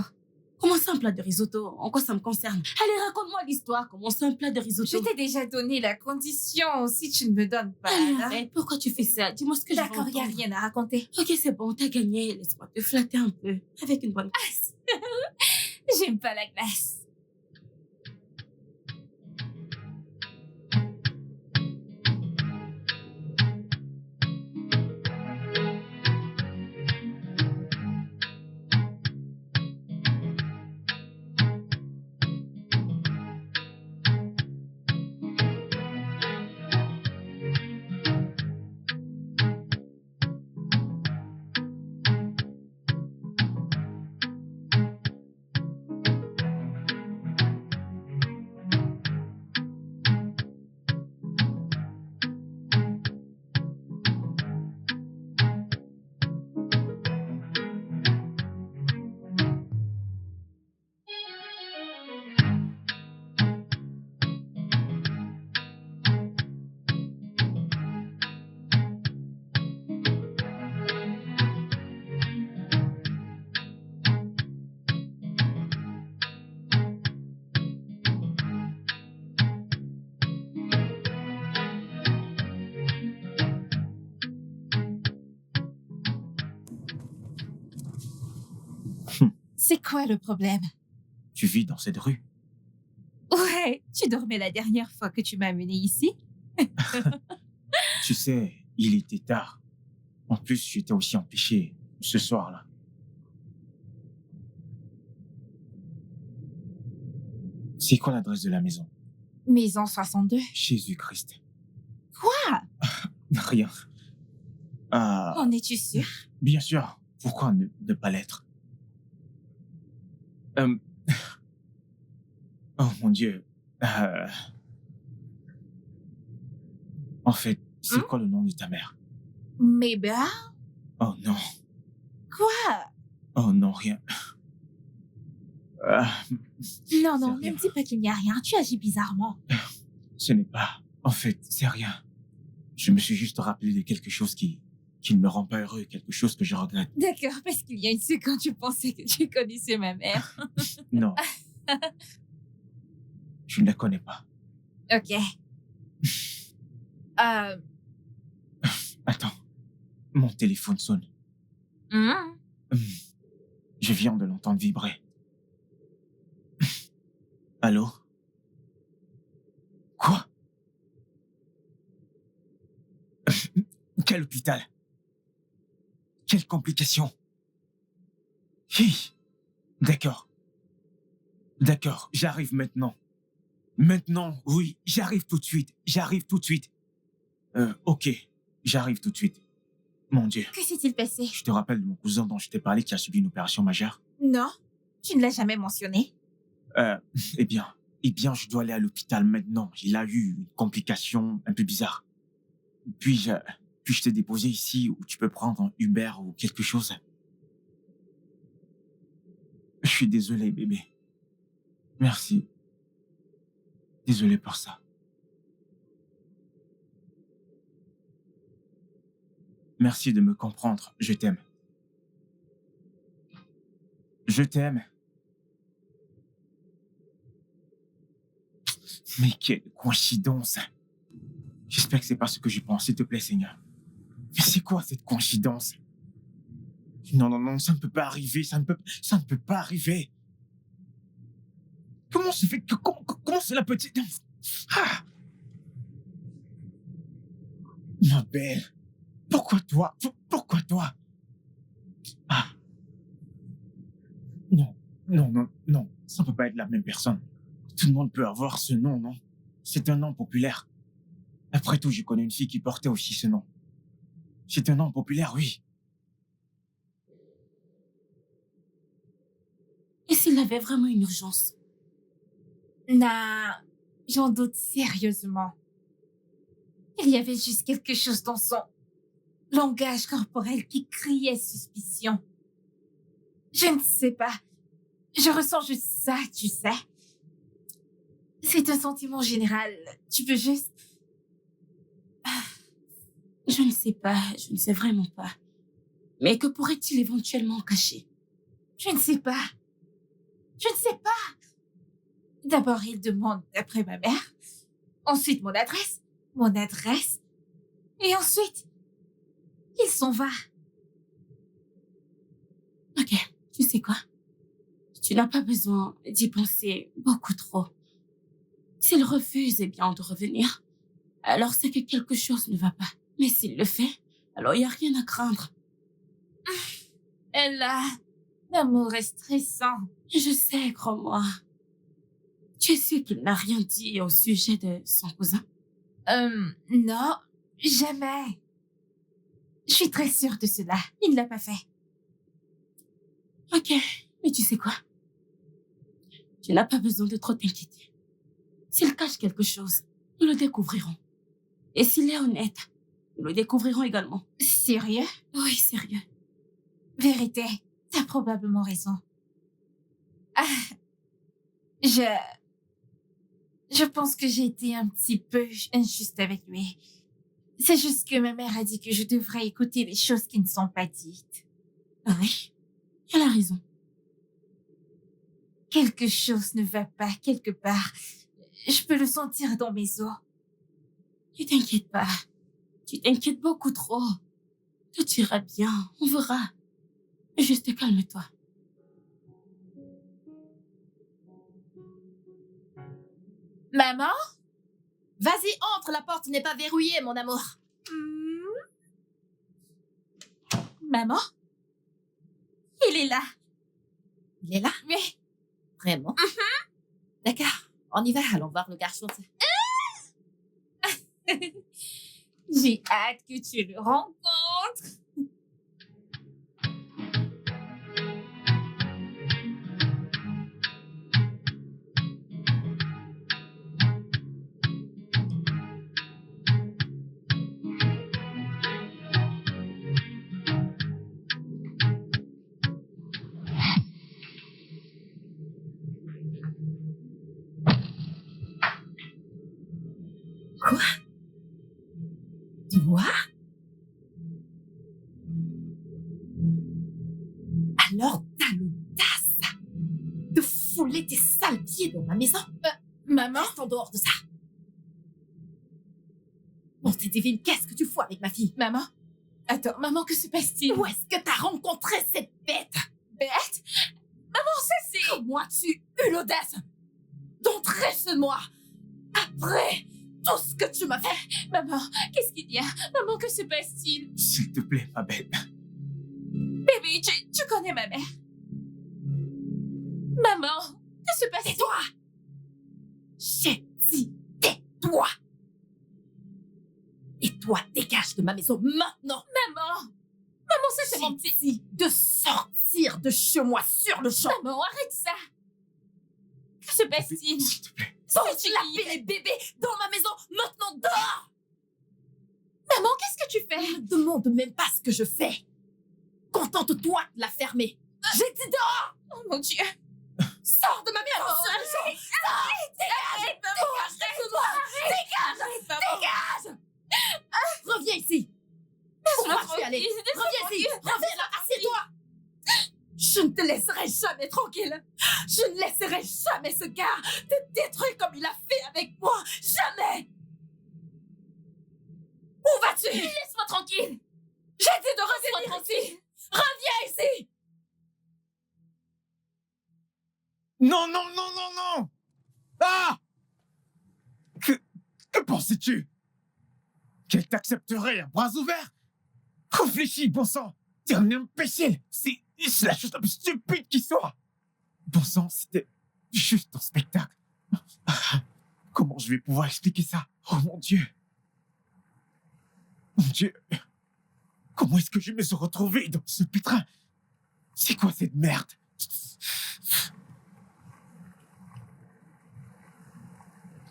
Comment ça, un plat de risotto? En quoi ça me concerne? Allez, raconte-moi l'histoire. Comment ça, un plat de risotto? Je t'ai déjà donné la condition si tu ne me donnes pas. Allez, hein? arrête. Pourquoi tu fais ça? Dis-moi ce que je veux D'accord, il n'y a entendre. rien à raconter. Ok, c'est bon, t'as gagné. Laisse-moi te flatter un peu. Avec une bonne glace. J'aime pas la glace. C'est quoi le problème? Tu vis dans cette rue? Ouais, tu dormais la dernière fois que tu m'as amené ici? Tu sais, il était tard. En plus, j'étais aussi empêché ce soir-là. C'est quoi l'adresse de la maison? Maison 62. Jésus-Christ. Quoi? Rien. Ah, En es-tu sûr? bien sûr. Pourquoi ne pas l'être? Euh, Oh mon Dieu. En fait, c'est quoi le nom de ta mère? Mabel? Oh non. Quoi? Oh non, rien. Non, non, C'est ne me dis pas qu'il n'y a rien. Tu agis bizarrement. Ce n'est pas... En fait, c'est rien. Je me suis juste rappelé de quelque chose qui ne me rend pas heureux, quelque chose que je regrette. D'accord, parce qu'il y a une seconde, tu pensais que tu connaissais ma mère. Non. Je ne la connais pas. Ok. Attends. Mon téléphone sonne. Je viens de l'entendre vibrer. Allô? Quoi? Quel hôpital? Quelles complications? Hi. D'accord. D'accord, j'arrive maintenant. Maintenant, oui, j'arrive tout de suite. J'arrive tout de suite. Ok, j'arrive tout de suite. Mon Dieu. Que s'est-il passé? Je te rappelle de mon cousin dont je t'ai parlé qui a subi une opération majeure? Non, tu ne l'as jamais mentionné. Eh bien, je dois aller à l'hôpital maintenant. Il a eu une complication un peu bizarre. Puis-je te déposer ici où tu peux prendre un Uber ou quelque chose? Je suis désolé, bébé. Merci. Désolé pour ça. Merci de me comprendre. Je t'aime. Je t'aime. Mais quelle coïncidence. J'espère que c'est pas ce que je pense, s'il te plaît, Seigneur. Mais c'est quoi cette coïncidence? Non, non, non, ça ne peut pas arriver, ça ne peut pas arriver. Comment se fait que, comment cela peut... Ah! Ma belle, pourquoi toi? Pourquoi toi? Ah. Non, non, non, non, ça ne peut pas être la même personne. Tout le monde peut avoir ce nom, non? C'est un nom populaire. Après tout, je connais une fille qui portait aussi ce nom. C'est un nom populaire, oui. Et s'il avait vraiment une urgence? Non, j'en doute sérieusement. Il y avait juste quelque chose dans son langage corporel qui criait suspicion. Je ne sais pas. Je ressens juste ça, tu sais. C'est un sentiment général. Tu peux juste... Je ne sais pas, je ne sais vraiment pas. Mais que pourrait-il éventuellement cacher? Je ne sais pas. Je ne sais pas. D'abord, il demande après ma mère. Ensuite, mon adresse. Et ensuite, il s'en va. Ok, tu sais quoi? Tu n'as pas besoin d'y penser beaucoup trop. S'il refuse, eh bien, de revenir, alors c'est que quelque chose ne va pas. Mais s'il le fait, alors il n'y a rien à craindre. Elle a... L'amour est stressant. Je sais, crois-moi. Tu es sûr qu'il n'a rien dit au sujet de son cousin? Non, jamais. Je suis très sûre de cela. Il ne l'a pas fait. Ok, mais tu sais quoi? Tu n'as pas besoin de trop t'inquiéter. S'il cache quelque chose, nous le découvrirons. Et s'il est honnête, nous le découvrirons également. Sérieux? Oui, sérieux. Vérité, t'as probablement raison. Ah, je pense que j'ai été un petit peu injuste avec lui. C'est juste que ma mère a dit que je devrais écouter les choses qui ne sont pas dites. Ah oui, elle a raison. Quelque chose ne va pas quelque part. Je peux le sentir dans mes os. Ne t'inquiète pas. Tu t'inquiètes beaucoup trop. Tout ira bien, on verra. Juste calme-toi. Maman? Vas-y, entre, la porte n'est pas verrouillée, mon amour. Maman? Il est là. Il est là? Oui. Vraiment? D'accord, on y va, allons voir le garçon. J'ai hâte que tu le rencontres. Quoi? Toi? Alors t'as l'audace de fouler tes sales pieds dans ma maison? Maman? Reste en dehors de ça. Bon, t'es divine, qu'est-ce que tu fous avec ma fille? Maman? Attends, maman, que se passe-t-il? Où est-ce que t'as rencontré cette bête? Bête? Maman, ça c'est... Comment as-tu eu l'audace d'entrer chez moi après tout ce que tu m'as fait. Maman, qu'est-ce qu'il y a? Maman, que se passe-t-il? S'il te plaît, ma belle. Bébé, tu connais ma mère. Maman, que se passe-t-il? Tais-toi! J'ai dit, tais-toi! Et toi, dégage de ma maison maintenant! Maman! Maman, ça c'est mon J'ai petit... dit de sortir de chez moi sur le champ! Maman, arrête ça! Que se passe-t-il? S'il te plaît. C'est-tu Laver les bébés dans ma maison maintenant dehors! Maman, qu'est-ce que tu fais? Ne me demande même pas ce que je fais! Contente-toi de la fermer! J'ai dit dehors! Oh mon Dieu! Sors de ma maison sur le champ! Arrête, maman! Arrête, maman! Dégage! Reviens ici! Où Laisse-moi vas-tu aller? tranquille, laisse-moi Reviens ici! tranquille. Reviens là! Assieds-toi! Je ne te laisserai jamais tranquille! Je ne laisserai jamais ce gars te détruire comme il a fait avec moi! Jamais! Où vas-tu? Laisse-moi tranquille! J'ai dit de Laisse-moi revenir tranquille! ici! Reviens ici! Non, non, non, non, non! Ah! Que pensais-tu? Qu'elle t'accepterait à bras ouverts? Réfléchis, bon sang! T'es un imbécile! C'est la chose la plus stupide qui soit! Bon sang, c'était juste un spectacle. Comment je vais pouvoir expliquer ça? Oh mon Dieu! Mon Dieu! Comment est-ce que je me suis retrouvé dans ce pétrin? C'est quoi cette merde?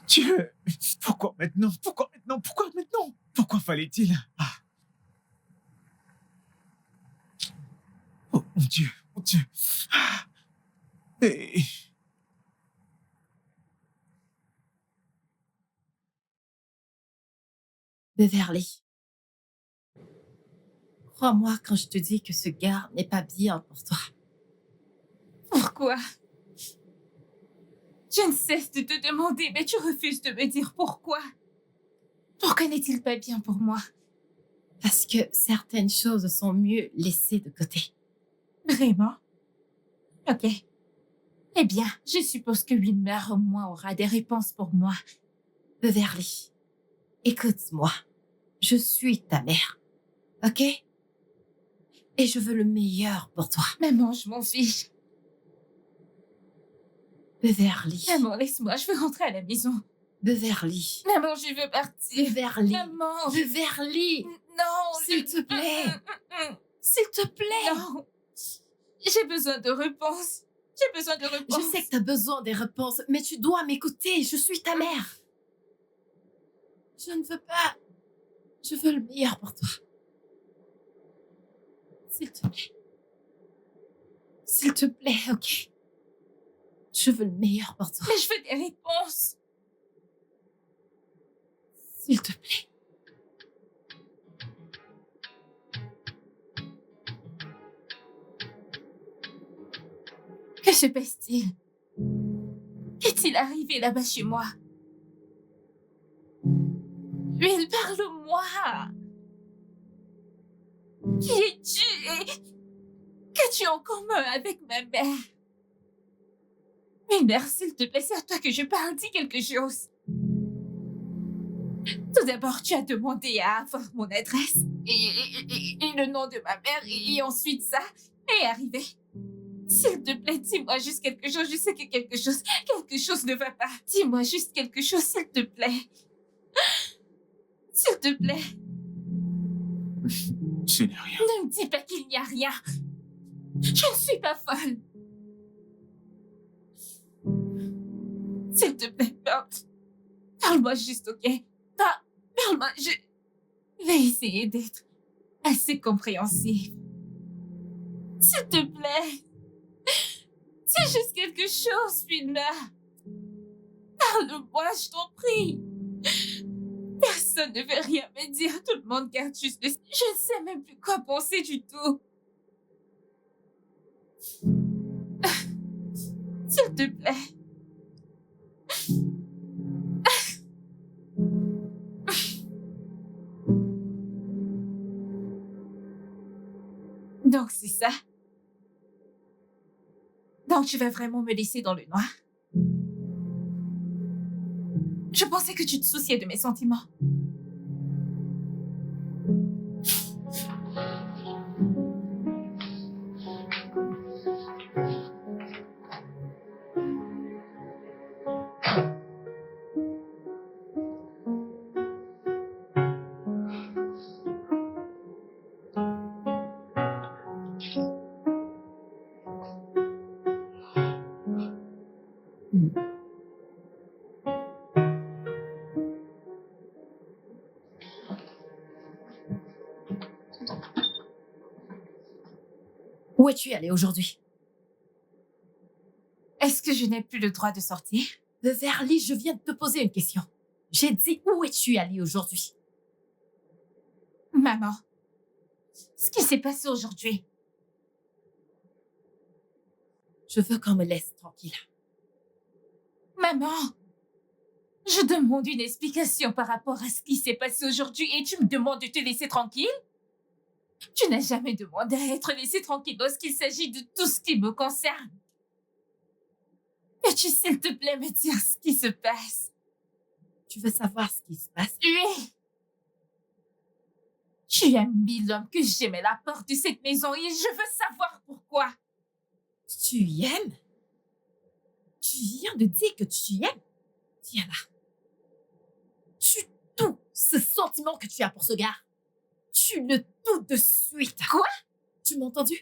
Dieu! Pourquoi maintenant? Pourquoi maintenant? Pourquoi maintenant? Pourquoi fallait-il? Ah. Oh mon Dieu! Mon Dieu! Ah. Et... Beverly. Crois-moi quand je te dis que ce gars n'est pas bien pour toi. Pourquoi? Je ne cesse de te demander, mais tu refuses de me dire pourquoi. Pourquoi n'est-il pas bien pour moi? Parce que certaines choses sont mieux laissées de côté. Vraiment? Ok. Eh bien, je suppose que Wilmer au moins aura des réponses pour moi. Beverly, écoute-moi. Je suis ta mère. Ok? Et je veux le meilleur pour toi. Maman, je m'en fiche. Beverly. Maman, laisse-moi, je veux rentrer à la maison. Beverly. Maman, je veux partir. Beverly. Maman, Beverly. non, S'il te plaît. S'il te plaît. Non. J'ai besoin de réponses. J'ai besoin de réponses. Je sais que tu as besoin des réponses, mais tu dois m'écouter. Je suis ta mère. Je ne veux pas. Je veux le meilleur pour toi. S'il te plaît. S'il te plaît, ok? Je veux le meilleur pour toi. Mais je veux des réponses. S'il te plaît. Que se passe-t-il? Qu'est-il arrivé là-bas chez moi? Will, parle-moi. Qui es-tu et qu'as-tu en commun avec ma mère? Wilmer, s'il te plaît, c'est à toi que je parle. Dis quelque chose. Tout d'abord, tu as demandé à avoir mon adresse et le nom de ma mère et ensuite ça est arrivé. S'il te plaît, dis-moi juste quelque chose. Je sais que quelque chose ne va pas. Dis-moi juste quelque chose, s'il te plaît. S'il te plaît. Ce n'est rien. Ne me dis pas qu'il n'y a rien. Je ne suis pas folle. S'il te plaît, parle-moi juste, ok? Parle-moi, je vais essayer d'être assez compréhensive. S'il te plaît. C'est juste quelque chose, Wilmer. Parle-moi, je t'en prie. Personne ne veut rien me dire. Tout le monde garde juste le... Je ne sais même plus quoi penser du tout. S'il te plaît. Donc, c'est ça. Donc, tu vas vraiment me laisser dans le noir? Je pensais que tu te souciais de mes sentiments. Où es-tu allé aujourd'hui? Est-ce que je n'ai plus le droit de sortir? Beverly, je viens de te poser une question. J'ai dit où es-tu allé aujourd'hui? Maman, ce qui s'est passé aujourd'hui. Je veux qu'on me laisse tranquille. Maman, je demande une explication par rapport à ce qui s'est passé aujourd'hui et tu me demandes de te laisser tranquille? Tu n'as jamais demandé à être laissé tranquille lorsqu'il s'agit de tout ce qui me concerne. Peux-tu, s'il te plaît, me dire ce qui se passe? Tu veux savoir ce qui se passe? Oui. Tu as mis l'homme que j'aimais à la porte de cette maison et je veux savoir pourquoi. Tu aimes? Tu viens de dire que tu aimes? Diana, tu tout ce sentiment que tu as pour ce gars. Tu le tout de suite. Quoi? Tu m'as entendu?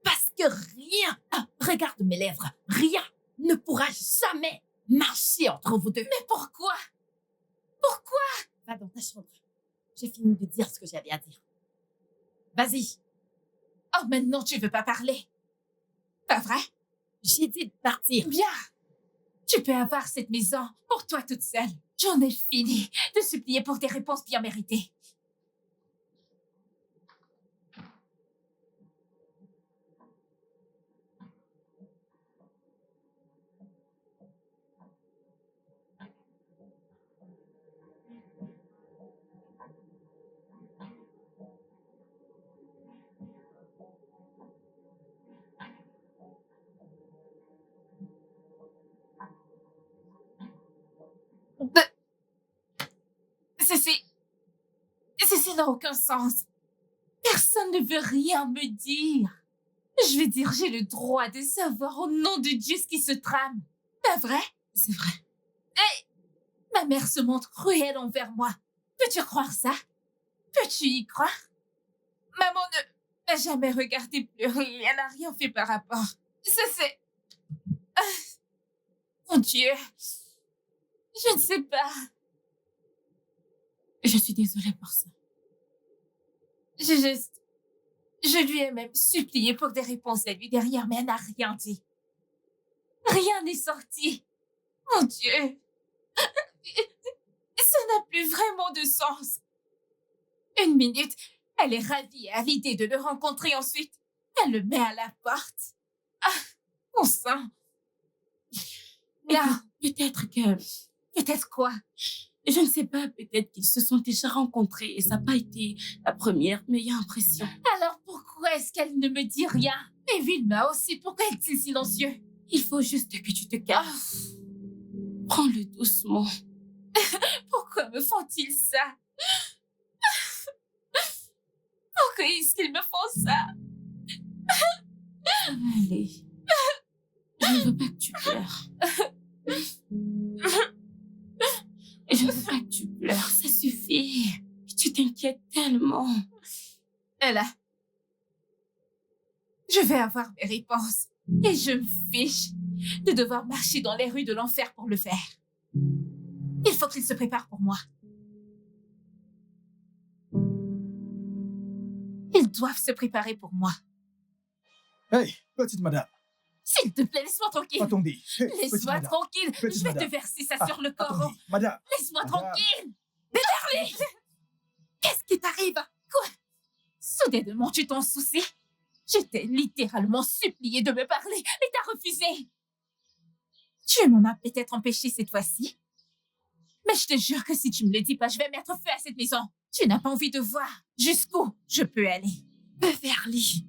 Parce que rien, regarde mes lèvres, rien ne pourra jamais marcher entre vous deux. Mais pourquoi? Pourquoi? Va dans ta chambre. J'ai fini de dire ce que j'avais à dire. Vas-y. Oh, maintenant tu veux pas parler. Pas vrai? J'ai dit de partir. Bien. Tu peux avoir cette maison pour toi toute seule. J'en ai fini de supplier pour des réponses bien méritées. Ceci n'a aucun sens. Personne ne veut rien me dire. Je veux dire, j'ai le droit de savoir au nom de Dieu ce qui se trame. Pas vrai? C'est vrai. Ma mère se montre cruelle envers moi. Peux-tu croire ça? Peux-tu y croire? Maman ne m'a jamais regardé pleurer et elle n'a rien fait par rapport. Ça, c'est... Mon Dieu. Je ne sais pas. Je suis désolée pour ça. Je lui ai même supplié pour des réponses à lui derrière, mais elle n'a rien dit. Rien n'est sorti. Mon Dieu. Ça n'a plus vraiment de sens. Une minute, elle est ravie à l'idée de le rencontrer ensuite. Elle le met à la porte. Ah, mon sang. Là, Peut-être que... peut-être quoi? Je ne sais pas, peut-être qu'ils se sont déjà rencontrés et ça n'a pas été la première meilleure impression. Alors pourquoi est-ce qu'elle ne me dit rien? Et Vilma aussi, pourquoi est-il silencieux? Il faut juste que tu te calmes. Prends-le doucement. Pourquoi me font-ils ça? Pourquoi est-ce qu'ils me font ça? Ça va aller. Je ne veux pas que tu pleures. Je ne veux pas que tu pleures, ça suffit. Tu t'inquiètes tellement. Ella, je vais avoir mes réponses. Et je me fiche de devoir marcher dans les rues de l'enfer pour le faire. Il faut qu'il se prépare pour moi. Ils doivent se préparer pour moi. Hey, petite madame. S'il te plaît, laisse-moi tranquille. Attendez. Hey, petite Laisse-moi madame. tranquille. Petite Je vais te madame. verser ça sur le corps. Attendez, madame. Laisse-moi Madame. tranquille. Beverly! Qu'est-ce qui t'arrive? Quoi? Soudainement, tu t'en soucies? Je t'ai littéralement supplié de me parler, mais t'as refusé. Tu m'en as peut-être empêché cette fois-ci. Mais je te jure que si tu me le dis pas, je vais mettre feu à cette maison. Tu n'as pas envie de voir jusqu'où je peux aller. Beverly,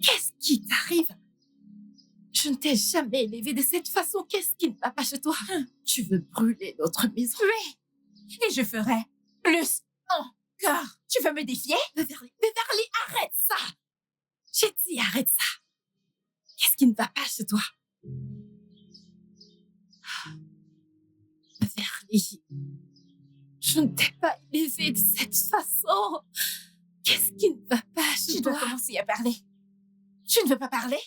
qu'est-ce qui t'arrive? Je ne t'ai t'ai jamais élevé de cette façon. Qu'est-ce qui ne va pas chez toi? Tu veux brûler notre maison? Oui. Et je ferai plus encore. Tu veux me défier? Beverly, arrête ça! J'ai dit arrête ça. Qu'est-ce qui ne va pas chez toi? Beverly, je ne t'ai pas élevé de cette façon. Qu'est-ce qui ne va pas chez Tu toi? dois commencer à parler. Tu ne veux pas parler?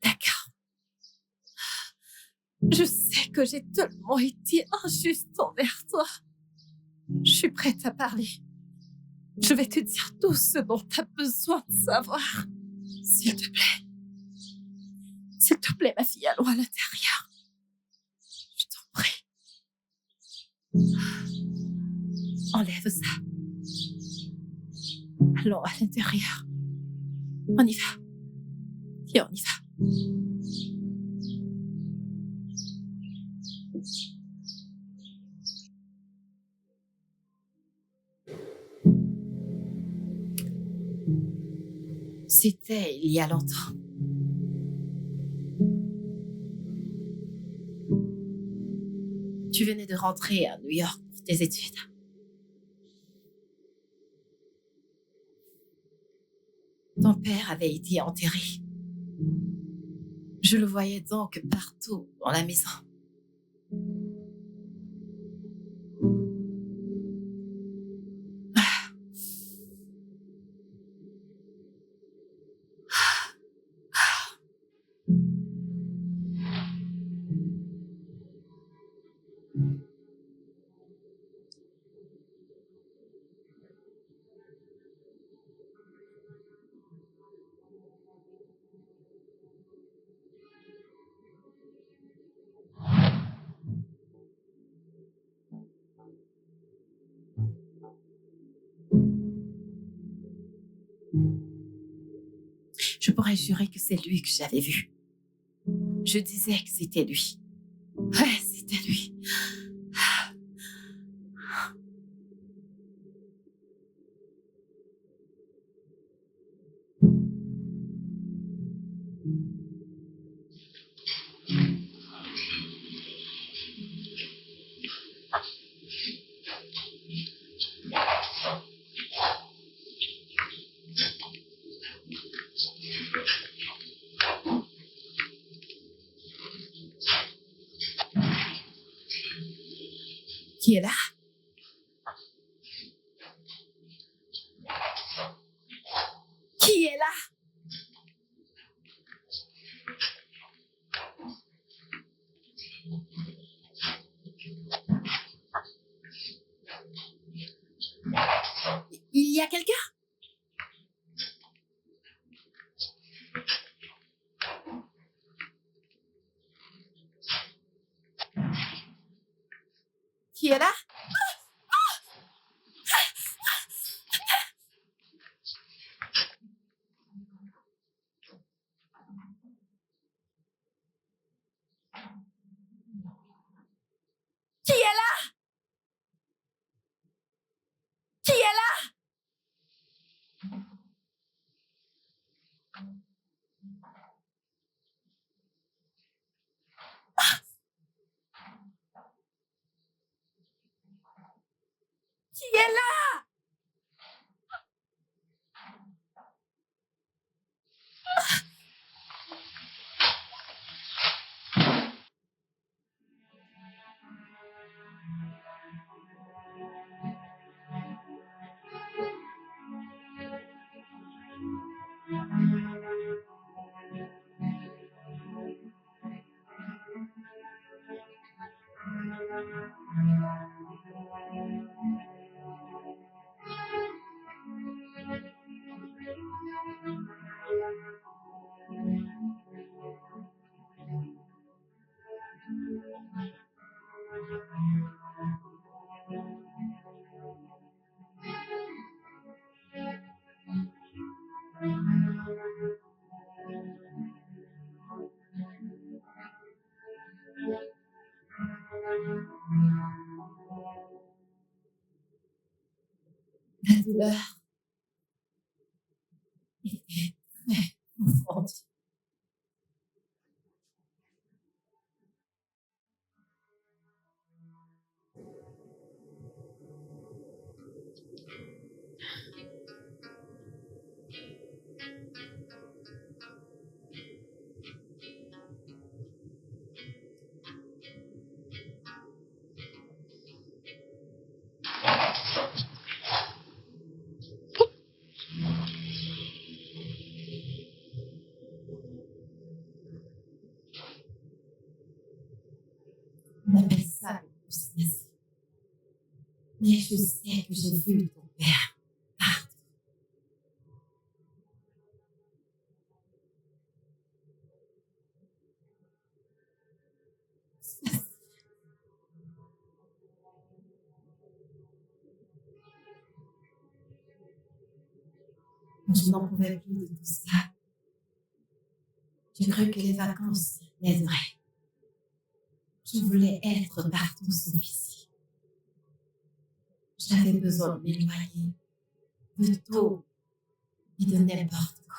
D'accord. Je sais que j'ai tellement été injuste envers toi. Je suis prête à parler. Je vais te dire tout ce dont tu as besoin de savoir. S'il te plaît. S'il te plaît, ma fille, allons à l'intérieur. Je t'en prie. Enlève ça. Allons à l'intérieur. On y va. Et on y va. C'était il y a longtemps. Tu venais de rentrer à New York pour tes études. Ton père avait été enterré. Je le voyais donc partout dans la maison. Je pourrais jurer que c'est lui que j'avais vu. Je disais que c'était lui. Ouais, c'était lui. Qui est là? Qui est là? Il y a quelqu'un? Qui est là? Qui est là? Qui est là? Qui est là? La douleur était très profonde. Mais je sais que j'ai vu ton père partout. Je n'en pouvais plus de tout ça. J'ai cru que les vacances m'aideraient. Je voulais être partout sauf ici. J'avais besoin de m'éloigner de tout et de n'importe quoi.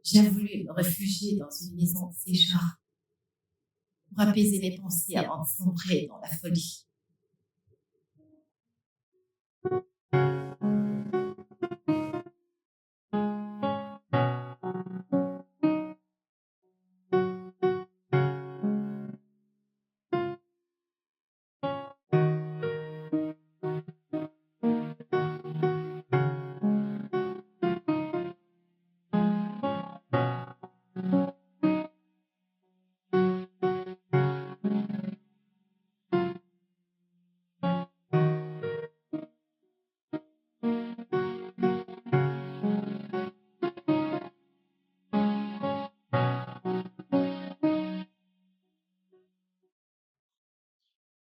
J'ai voulu me réfugier dans une maison de séjour pour apaiser mes pensées avant de sombrer dans la folie.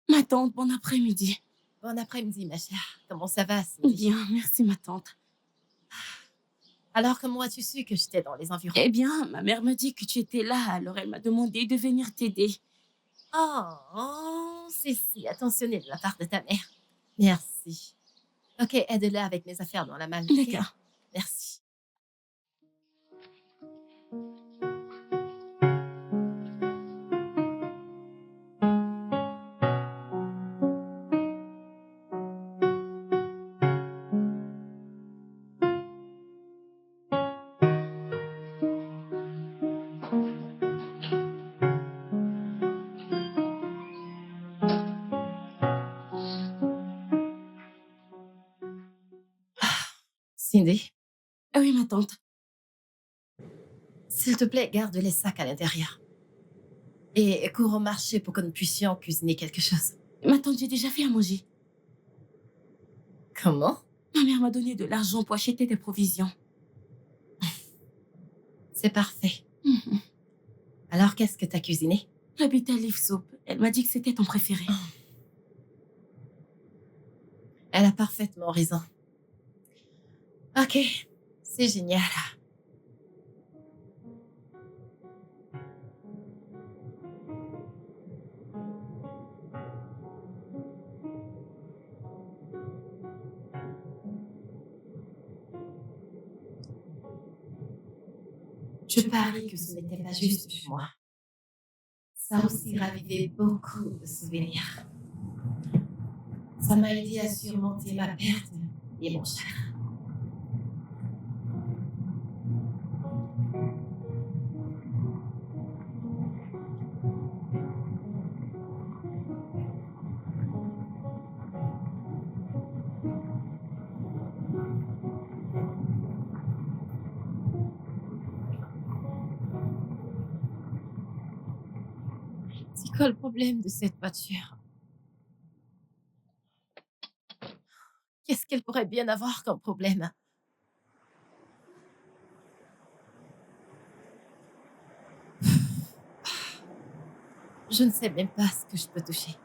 Ma tante, bon après-midi. Bon après-midi, ma chère. Comment ça va, Cindy? Bien, merci ma tante. Alors, comment as-tu su que j'étais dans les environs? Eh bien, ma mère m'a dit que tu étais là, alors elle m'a demandé de venir t'aider. Oh, c'est si attentionné de la part de ta mère. Merci. Ok, aide-la avec mes affaires dans la malle. ok? D'accord. Merci. Cindy, Ah oui, ma tante. s'il te plaît, garde les sacs à l'intérieur. Et cours au marché pour que nous puissions cuisiner quelque chose. Ma tante, j'ai déjà fait à manger. Comment? Ma mère m'a donné de l'argent pour acheter des provisions. C'est parfait. Mhm. Alors, qu'est-ce que t'as cuisiné? La bitter leaf soup. Elle m'a dit que c'était ton préféré. Elle a parfaitement raison. Ok, c'est génial. Je parie que ce n'était pas juste chez moi. Ça a aussi ravivé beaucoup de souvenirs. Ça m'a aidé à surmonter ma perte et mon chagrin. C'est quoi le problème de cette voiture? Qu'est-ce qu'elle pourrait bien avoir comme problème? Je ne sais même pas ce que je peux toucher.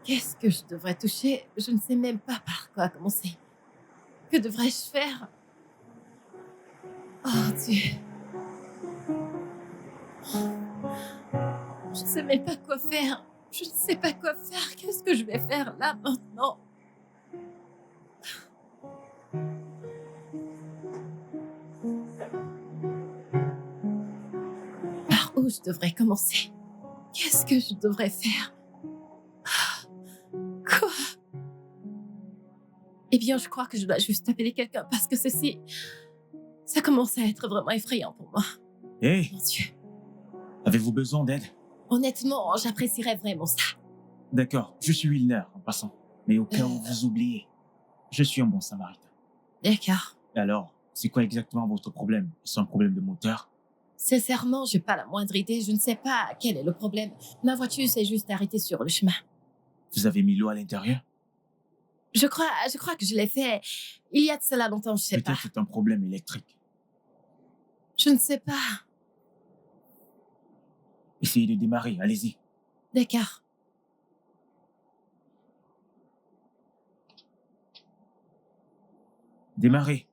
Qu'est-ce que je devrais toucher? Je ne sais même pas par quoi commencer. Que devrais-je faire? Oh Dieu. Je ne sais même pas quoi faire. Je ne sais pas quoi faire. Qu'est-ce que je vais faire là maintenant? Par où où je devrais commencer? Qu'est-ce que je devrais faire? Quoi? Eh bien, je crois que je dois juste appeler quelqu'un parce que ceci, ça commence à être vraiment effrayant pour moi. Hé, Mon Dieu. avez-vous besoin d'aide? Honnêtement, j'apprécierais vraiment ça. D'accord, je suis Wilner en passant. Mais au cas où vous oubliez, je suis un bon samaritain. D'accord. Alors, c'est quoi exactement votre problème? C'est un problème de moteur? Sincèrement, j'ai pas la moindre idée. Je ne sais pas quel est le problème. Ma voiture s'est juste arrêtée sur le chemin. Vous avez mis l'eau à l'intérieur? Je crois que je l'ai fait il y a de cela longtemps, je sais pas. Peut-être c'est un problème électrique. Je ne sais pas. Essayez de démarrer, allez-y. D'accord. Démarrez.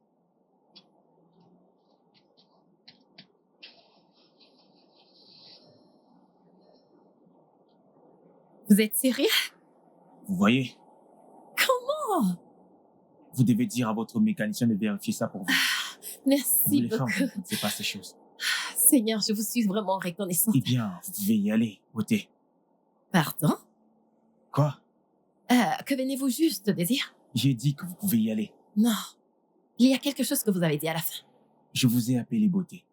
Vous êtes sérieux? Vous voyez? Oh, Vous devez dire à votre mécanicien de vérifier ça pour vous. Vous, merci les femmes, beaucoup. vous ne connaissez pas ces choses. Seigneur, je vous suis vraiment reconnaissante. Eh bien, vous pouvez y aller, ôtez. Pardon? Quoi? Que venez-vous juste de dire? J'ai dit que vous pouvez y aller. Non. Il y a quelque chose que vous avez dit à la fin. Je vous ai appelé beauté.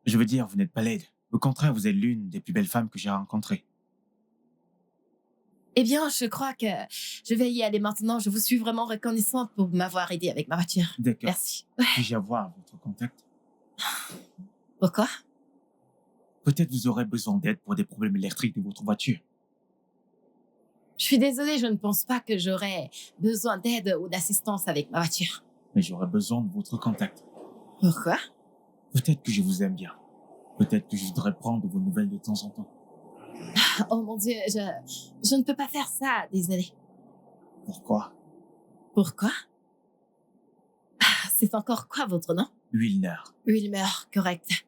Je veux dire, vous n'êtes pas laide. Au contraire, vous êtes l'une des plus belles femmes que j'ai rencontrées. Eh bien, je crois que je vais y aller maintenant. Je vous suis vraiment reconnaissante pour m'avoir aidé avec ma voiture. D'accord. Merci. Puis-je avoir votre contact? Pourquoi? Peut-être vous aurez besoin d'aide pour des problèmes électriques de votre voiture. Je suis désolée, je ne pense pas que j'aurais besoin d'aide ou d'assistance avec ma voiture. Mais j'aurais besoin de votre contact. Pourquoi? Peut-être que je vous aime bien. Peut-être que je voudrais prendre vos nouvelles de temps en temps. Oh mon Dieu, je ne peux pas faire ça, désolée. Pourquoi? Pourquoi? C'est encore quoi votre nom? Wilner. Wilmer, correct.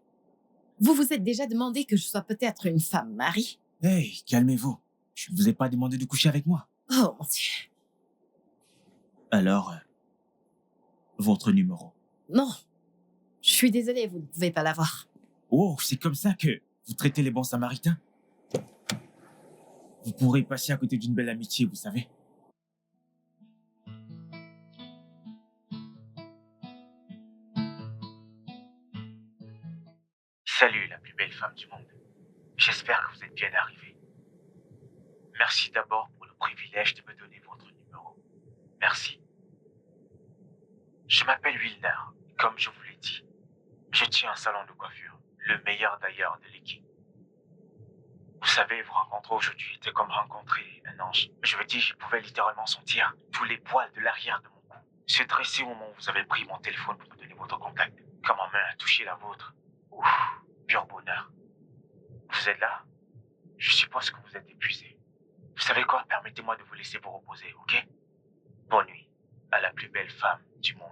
Vous vous êtes déjà demandé que je sois peut-être une femme mariée? Hey, calmez-vous. Je ne vous ai pas demandé de coucher avec moi. Oh mon Dieu. Alors, votre numéro. Non. Je suis désolée, vous ne pouvez pas l'avoir. Oh, c'est comme ça que vous traitez les bons samaritains? Vous pourrez passer à côté d'une belle amitié, vous savez. Salut, la plus belle femme du monde. J'espère que vous êtes bien arrivée. Merci d'abord pour le privilège de me donner votre numéro. Merci. Je m'appelle Wilner, comme je vous l'ai dit. Je tiens un salon de coiffure, le meilleur d'ailleurs de l'équipe. Vous savez, vous rencontrer aujourd'hui était comme rencontrer un ange. Je veux dire, je pouvais littéralement sentir tous les poils de l'arrière de mon cou se dresser au moment où vous avez pris mon téléphone pour me donner votre contact. Quand ma main a touché la vôtre. Ouf, pur bonheur. Vous êtes là? Je suppose que vous êtes épuisé. Vous savez quoi? Permettez-moi de vous laisser vous reposer, ok? Bonne nuit à la plus belle femme du monde.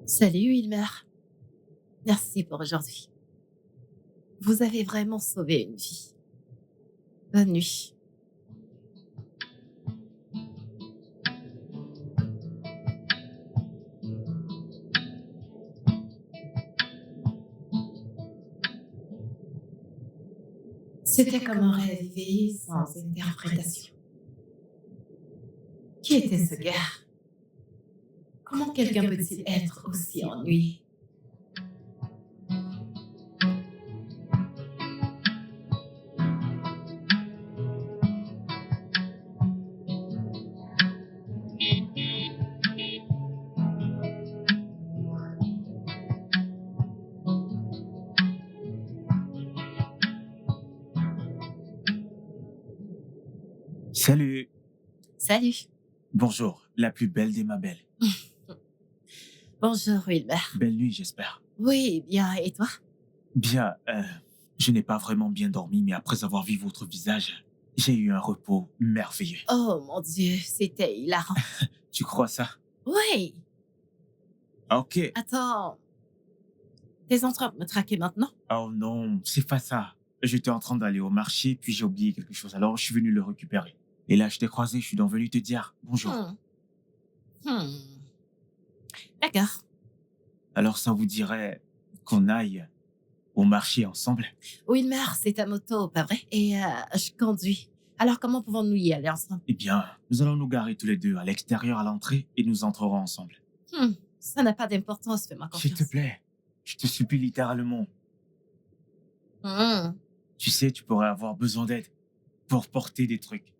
Salut, Wilmer. Merci pour aujourd'hui. Vous avez vraiment sauvé une vie. Bonne nuit. C'était comme un rêve éveillé sans interprétation. Qui était ce gars? Comment quelqu'un peut-il être aussi ennuyé? Salut. Salut. Bonjour, la plus belle des ma belle. Bonjour, Wilmer. Belle nuit, j'espère. Oui, bien, et toi? Bien, je n'ai pas vraiment bien dormi, mais après avoir vu votre visage, j'ai eu un repos merveilleux. Oh mon Dieu, c'était hilarant. Tu crois ça? Oui, Ok. attends, t'es en train de me traquer maintenant? Oh non, c'est pas ça. J'étais en train d'aller au marché, puis j'ai oublié quelque chose, alors je suis venu le récupérer. Et là, je t'ai croisé, je suis donc venu te dire bonjour. Hmm. D'accord. Alors ça vous dirait qu'on aille au marché ensemble? Wilmer, c'est ta moto, pas vrai? Et je conduis. Alors comment pouvons-nous y aller ensemble? Eh bien, nous allons nous garer tous les deux à l'extérieur à l'entrée et nous entrerons ensemble. Ça n'a pas d'importance, fais-moi S'il confiance. te plaît, je te supplie littéralement. Hmm. Tu sais, tu pourrais avoir besoin d'aide pour porter des trucs.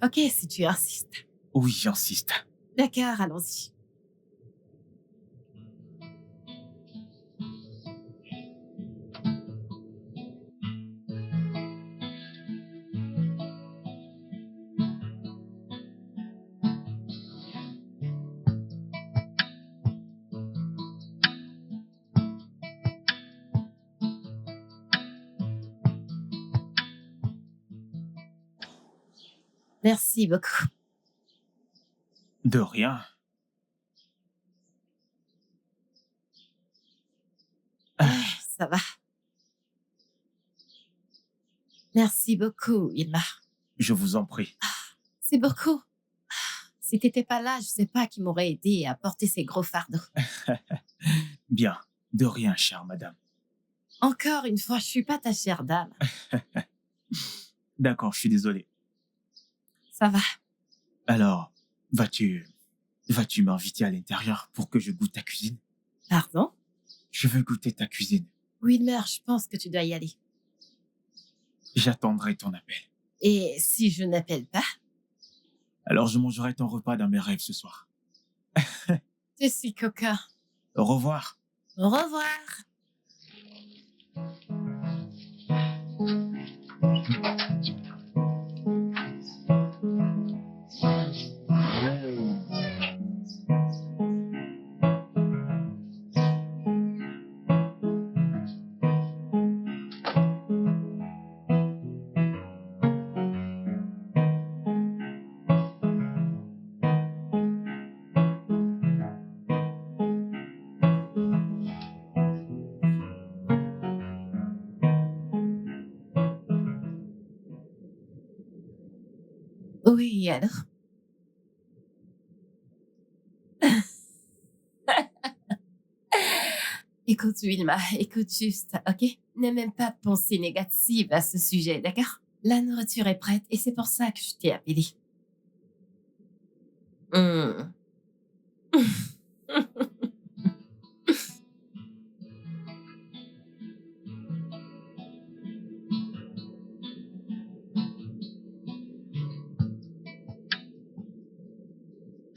Ok, si tu insistes. Oui, j'insiste. D'accord, allons-y. Merci beaucoup. De rien. Ça va. Merci beaucoup, Wilmer. Je vous en prie. C'est beaucoup. Si t'étais pas là, je sais pas qui m'aurait aidé à porter ces gros fardeaux. Bien. De rien, chère madame. Encore une fois, je suis pas ta chère dame. D'accord, je suis désolé. Ça va. Alors, vas-tu m'inviter à l'intérieur pour que je goûte ta cuisine? Pardon? Je veux goûter ta cuisine. Wilmer, je pense que tu dois y aller. J'attendrai ton appel. Et si je n'appelle pas, Alors, je mangerai ton repas dans mes rêves ce soir. je suis coquin. Au revoir. Au revoir. Oui, alors? Écoute, Wilma, écoute juste, ok? N'aie même pas de pensée négative à ce sujet, d'accord? La nourriture est prête et c'est pour ça que je t'ai appelé. Hmm.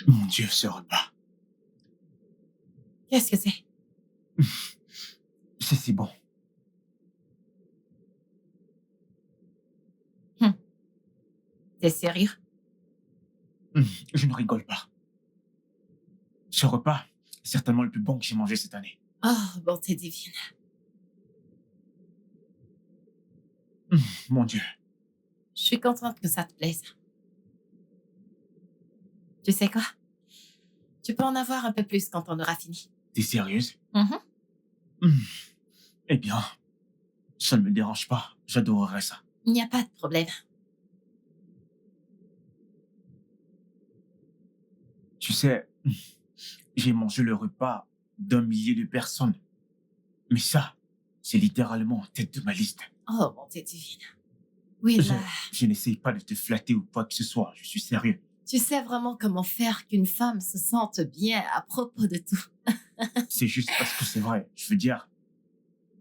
Mon Dieu, ce repas. Qu'est-ce que c'est? C'est si bon. T'es sérieux? Je ne rigole pas. Ce repas est certainement le plus bon que j'ai mangé cette année. Oh, bonté divine. Mon Dieu. Je suis contente que ça te plaise. Tu sais quoi? Tu peux en avoir un peu plus quand on aura fini. T'es sérieuse? Mhm. Eh bien, ça ne me dérange pas. J'adorerais ça. Il n'y a pas de problème. Tu sais, j'ai mangé le repas d'un millier de personnes. Mais ça, c'est littéralement en tête de ma liste. Oh, bonté divine. Oui, Je, là, je n'essaye pas de te flatter ou quoi que ce soit. Je suis sérieux. tu sais vraiment comment faire qu'une femme se sente bien à propos de tout. C'est juste parce que c'est vrai. Je veux dire,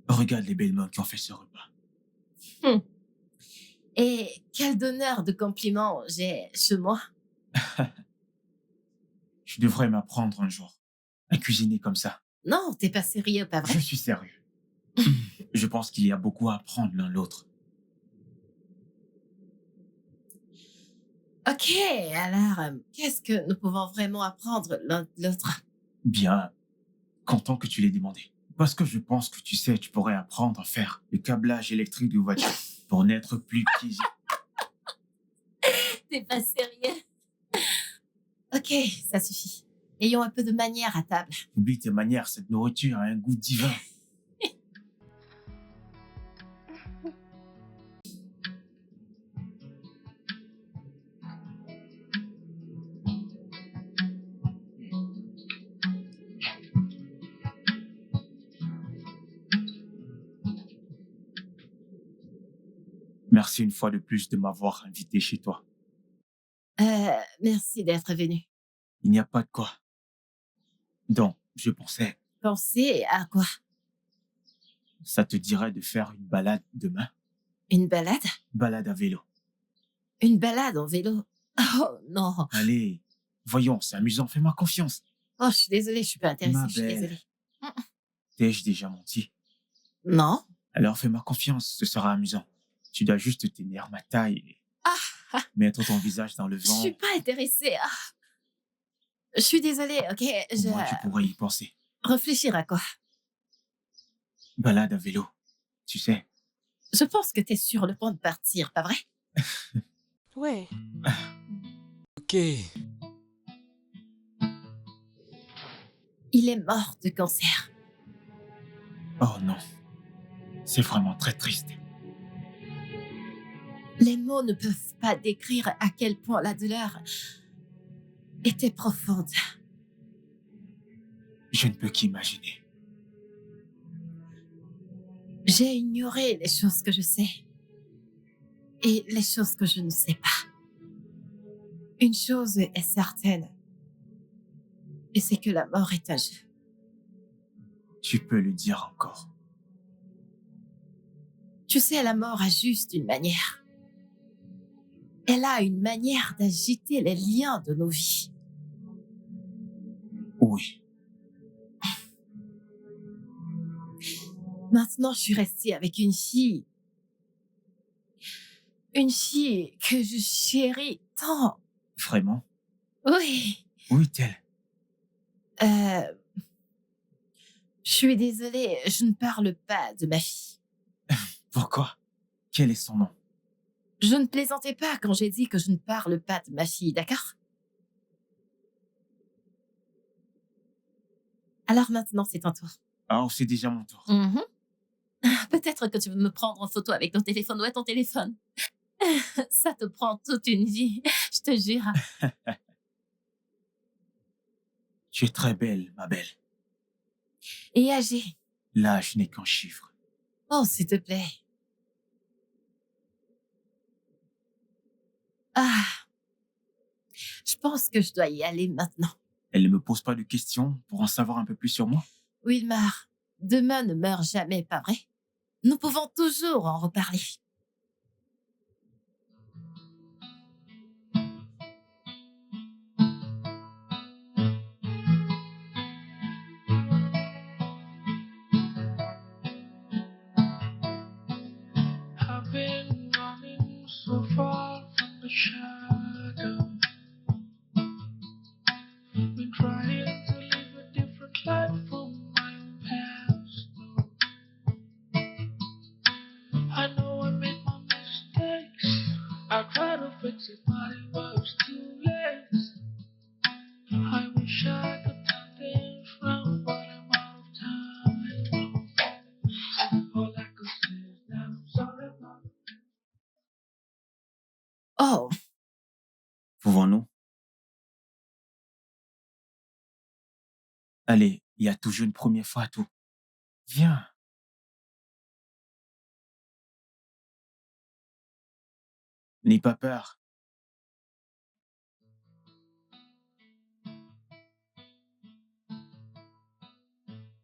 regarde les belles mains qui ont fait ce repas. Et quel donneur de compliments j'ai chez moi. Je devrais m'apprendre un jour à cuisiner comme ça. Non, t'es pas sérieux, pas Je vrai? suis sérieux. Je pense qu'il y a beaucoup à apprendre l'un l'autre. Ok, alors, qu'est-ce que nous pouvons vraiment apprendre l'un de l'autre? Bien, content que tu l'aies demandé. Parce que je pense que tu sais, tu pourrais apprendre à faire le câblage électrique de voiture pour n'être plus qu'easy. T'es pas sérieux? Ok, ça suffit. Ayons un peu de manière à table. Oublie tes manières, cette nourriture a un goût divin. Merci une fois de plus de m'avoir invité chez toi. Merci d'être venu. Il n'y a pas de quoi. Donc, je pensais, Pensez à quoi? ça te dirait de faire une balade demain? Une balade? Balade à vélo. Une balade en vélo? Oh non. Allez, voyons, c'est amusant, fais-moi confiance. Oh, je suis désolée, je suis pas intéressée, Ma je suis belle. désolée. T'ai-je déjà menti? Non? Alors fais-moi confiance, ce sera amusant. Tu dois juste tenir ma taille et mettre ton visage dans le Je vent. suis pas intéressée. Je suis désolée, ok? Au moins, tu pourrais y penser. Réfléchir à quoi? Balade à vélo, tu sais. Je pense que t'es sur le point de partir, pas vrai? Ouais. Ok. Il est mort de cancer. Oh non, c'est vraiment très triste. Les mots ne peuvent pas décrire à quel point la douleur était profonde. Je ne peux qu'imaginer. J'ai ignoré les choses que je sais et les choses que je ne sais pas. Une chose est certaine, et c'est que la mort est un jeu. Tu peux le dire encore. Tu sais, la mort a juste une manière. Elle a une manière d'agiter les liens de nos vies. Oui, Maintenant, je suis restée avec une fille. Une fille que je chéris tant. vraiment? Oui. Où est-elle? Je suis désolée, je ne parle pas de ma fille. Pourquoi? Quel est son nom? Je ne plaisantais pas quand j'ai dit que je ne parle pas de ma fille, d'accord? Alors maintenant, c'est ton tour. Ah, c'est déjà mon tour. Peut-être que tu veux me prendre en photo avec ton téléphone. Où est ton téléphone? Ça te prend toute une vie, je te jure. Tu es très belle, ma belle. Et âgée. L'âge n'est qu'un chiffre. Oh, s'il te plaît. Ah, je pense que je dois y aller maintenant. Elle ne me pose pas de questions pour en savoir un peu plus sur moi? Wilmar, demain ne meurt jamais, pas vrai? Nous pouvons toujours en reparler. I've been running so far from the shadow. Been trying to live a different life from my own past. I know I made my mistakes. I tried to fix it, but it was too late. I wish I could turn things round, but I'm out of time. All I could say is that I'm sorry about it. Oh, Pouvons-nous? Allez, il y a toujours une première fois à tout. Viens. N'aie pas peur.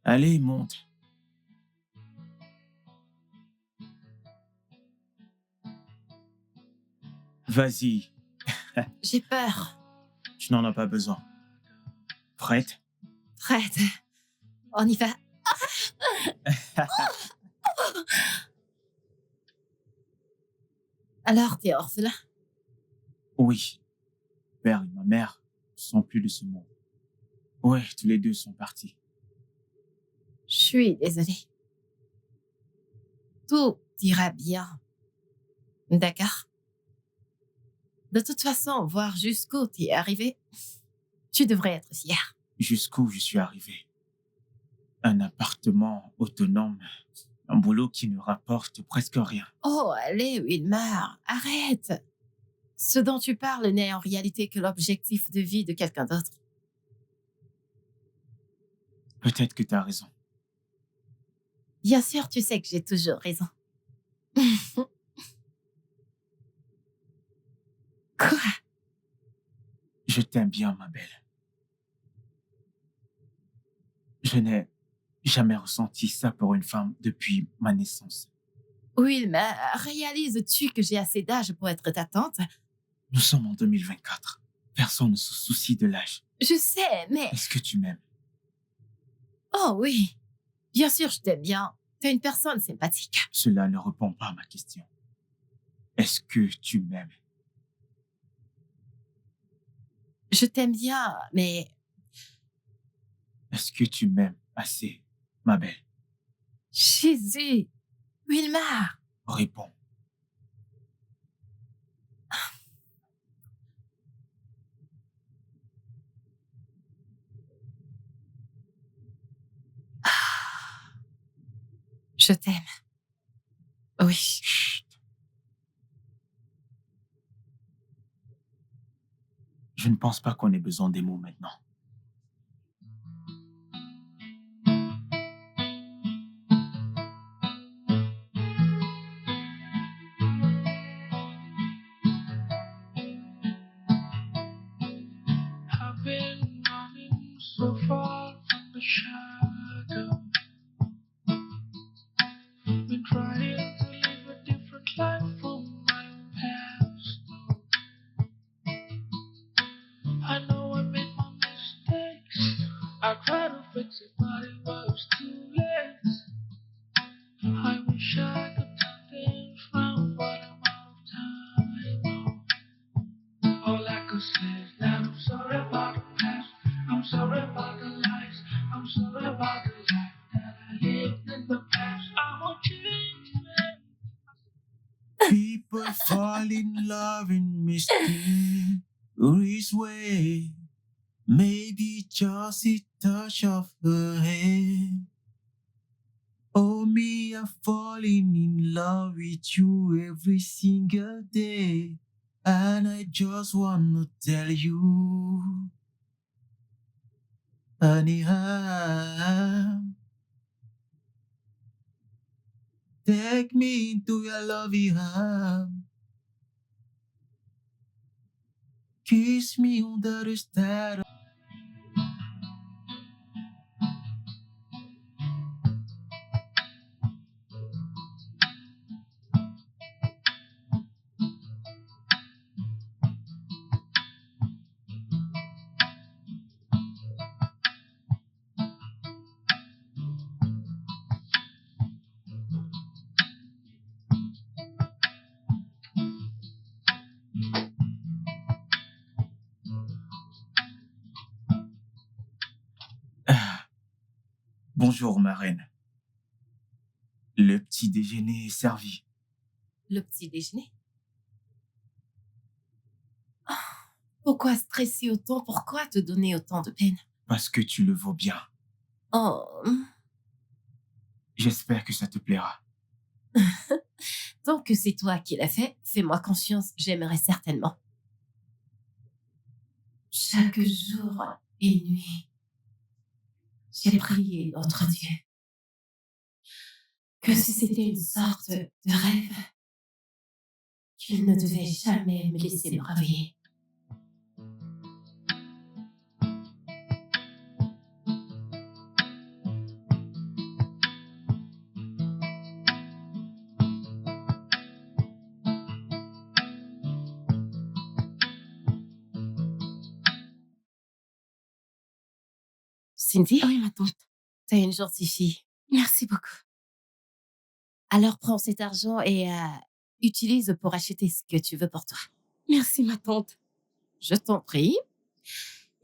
Allez, monte. Vas-y, j'ai peur. tu n'en as pas besoin. Prête? Prête. On y va. Alors, t'es orphelin? Oui, père et ma mère sont plus de ce monde. Ouais, tous les deux sont partis. Je suis désolée. Tout ira bien. D'accord? De toute façon, voir jusqu'où tu es arrivé, tu devrais être fier. Jusqu'où je suis arrivé. Un appartement autonome, un boulot qui ne rapporte presque rien. Oh, allez, Wilmar, arrête. Ce dont tu parles n'est en réalité que l'objectif de vie de quelqu'un d'autre. Peut-être que tu as raison. Bien sûr, tu sais que j'ai toujours raison. Quoi? Je t'aime bien, ma belle. Je n'ai jamais ressenti ça pour une femme depuis ma naissance. Wilmar, réalises-tu que j'ai assez d'âge pour être ta tante? Nous sommes en 2024. Personne ne se soucie de l'âge. Je sais, mais... Est-ce que tu m'aimes? Oh oui, bien sûr, je t'aime bien. T'es une personne sympathique. Cela ne répond pas à ma question. Est-ce que tu m'aimes? Je t'aime bien, mais... Est-ce que tu m'aimes assez, ma belle? Jésus! Wilmar! Réponds. Je t'aime. Oui. Chut. Je ne pense pas qu'on ait besoin des mots maintenant. I've been running so far from the shadow. Been trying to live a different life from my past. I know I made my mistakes. I tried to fix it, but it was too late. I wish I could turn things round, but I'm out of time. All I could say is that I'm sorry about the past. I'm sorry about the lies. I'm sorry about the life that I lived in the past. I won't change it. People fall in love in mysterious way. Maybe just a touch of her hand. Oh, me, I'm falling in love with you every single day. And I just want to tell you, honey, take me into your loving arms. Kiss me under the stars. Bonjour, ma reine. Le petit déjeuner est servi. Le petit déjeuner? Oh, pourquoi stresser autant? Pourquoi te donner autant de peine? Parce que tu le vaux bien. Oh, J'espère que ça te plaira. tant que c'est toi qui l'as fait, fais-moi confiance, j'aimerais certainement. Chaque jour et nuit, j'ai prié notre Dieu que si c'était une sorte de rêve, qu'il ne devait jamais me laisser me réveiller. Cindy, Oui, ma tante. t'es une gentille fille. Merci beaucoup. Alors prends cet argent et utilise pour acheter ce que tu veux pour toi. Merci, ma tante. Je t'en prie.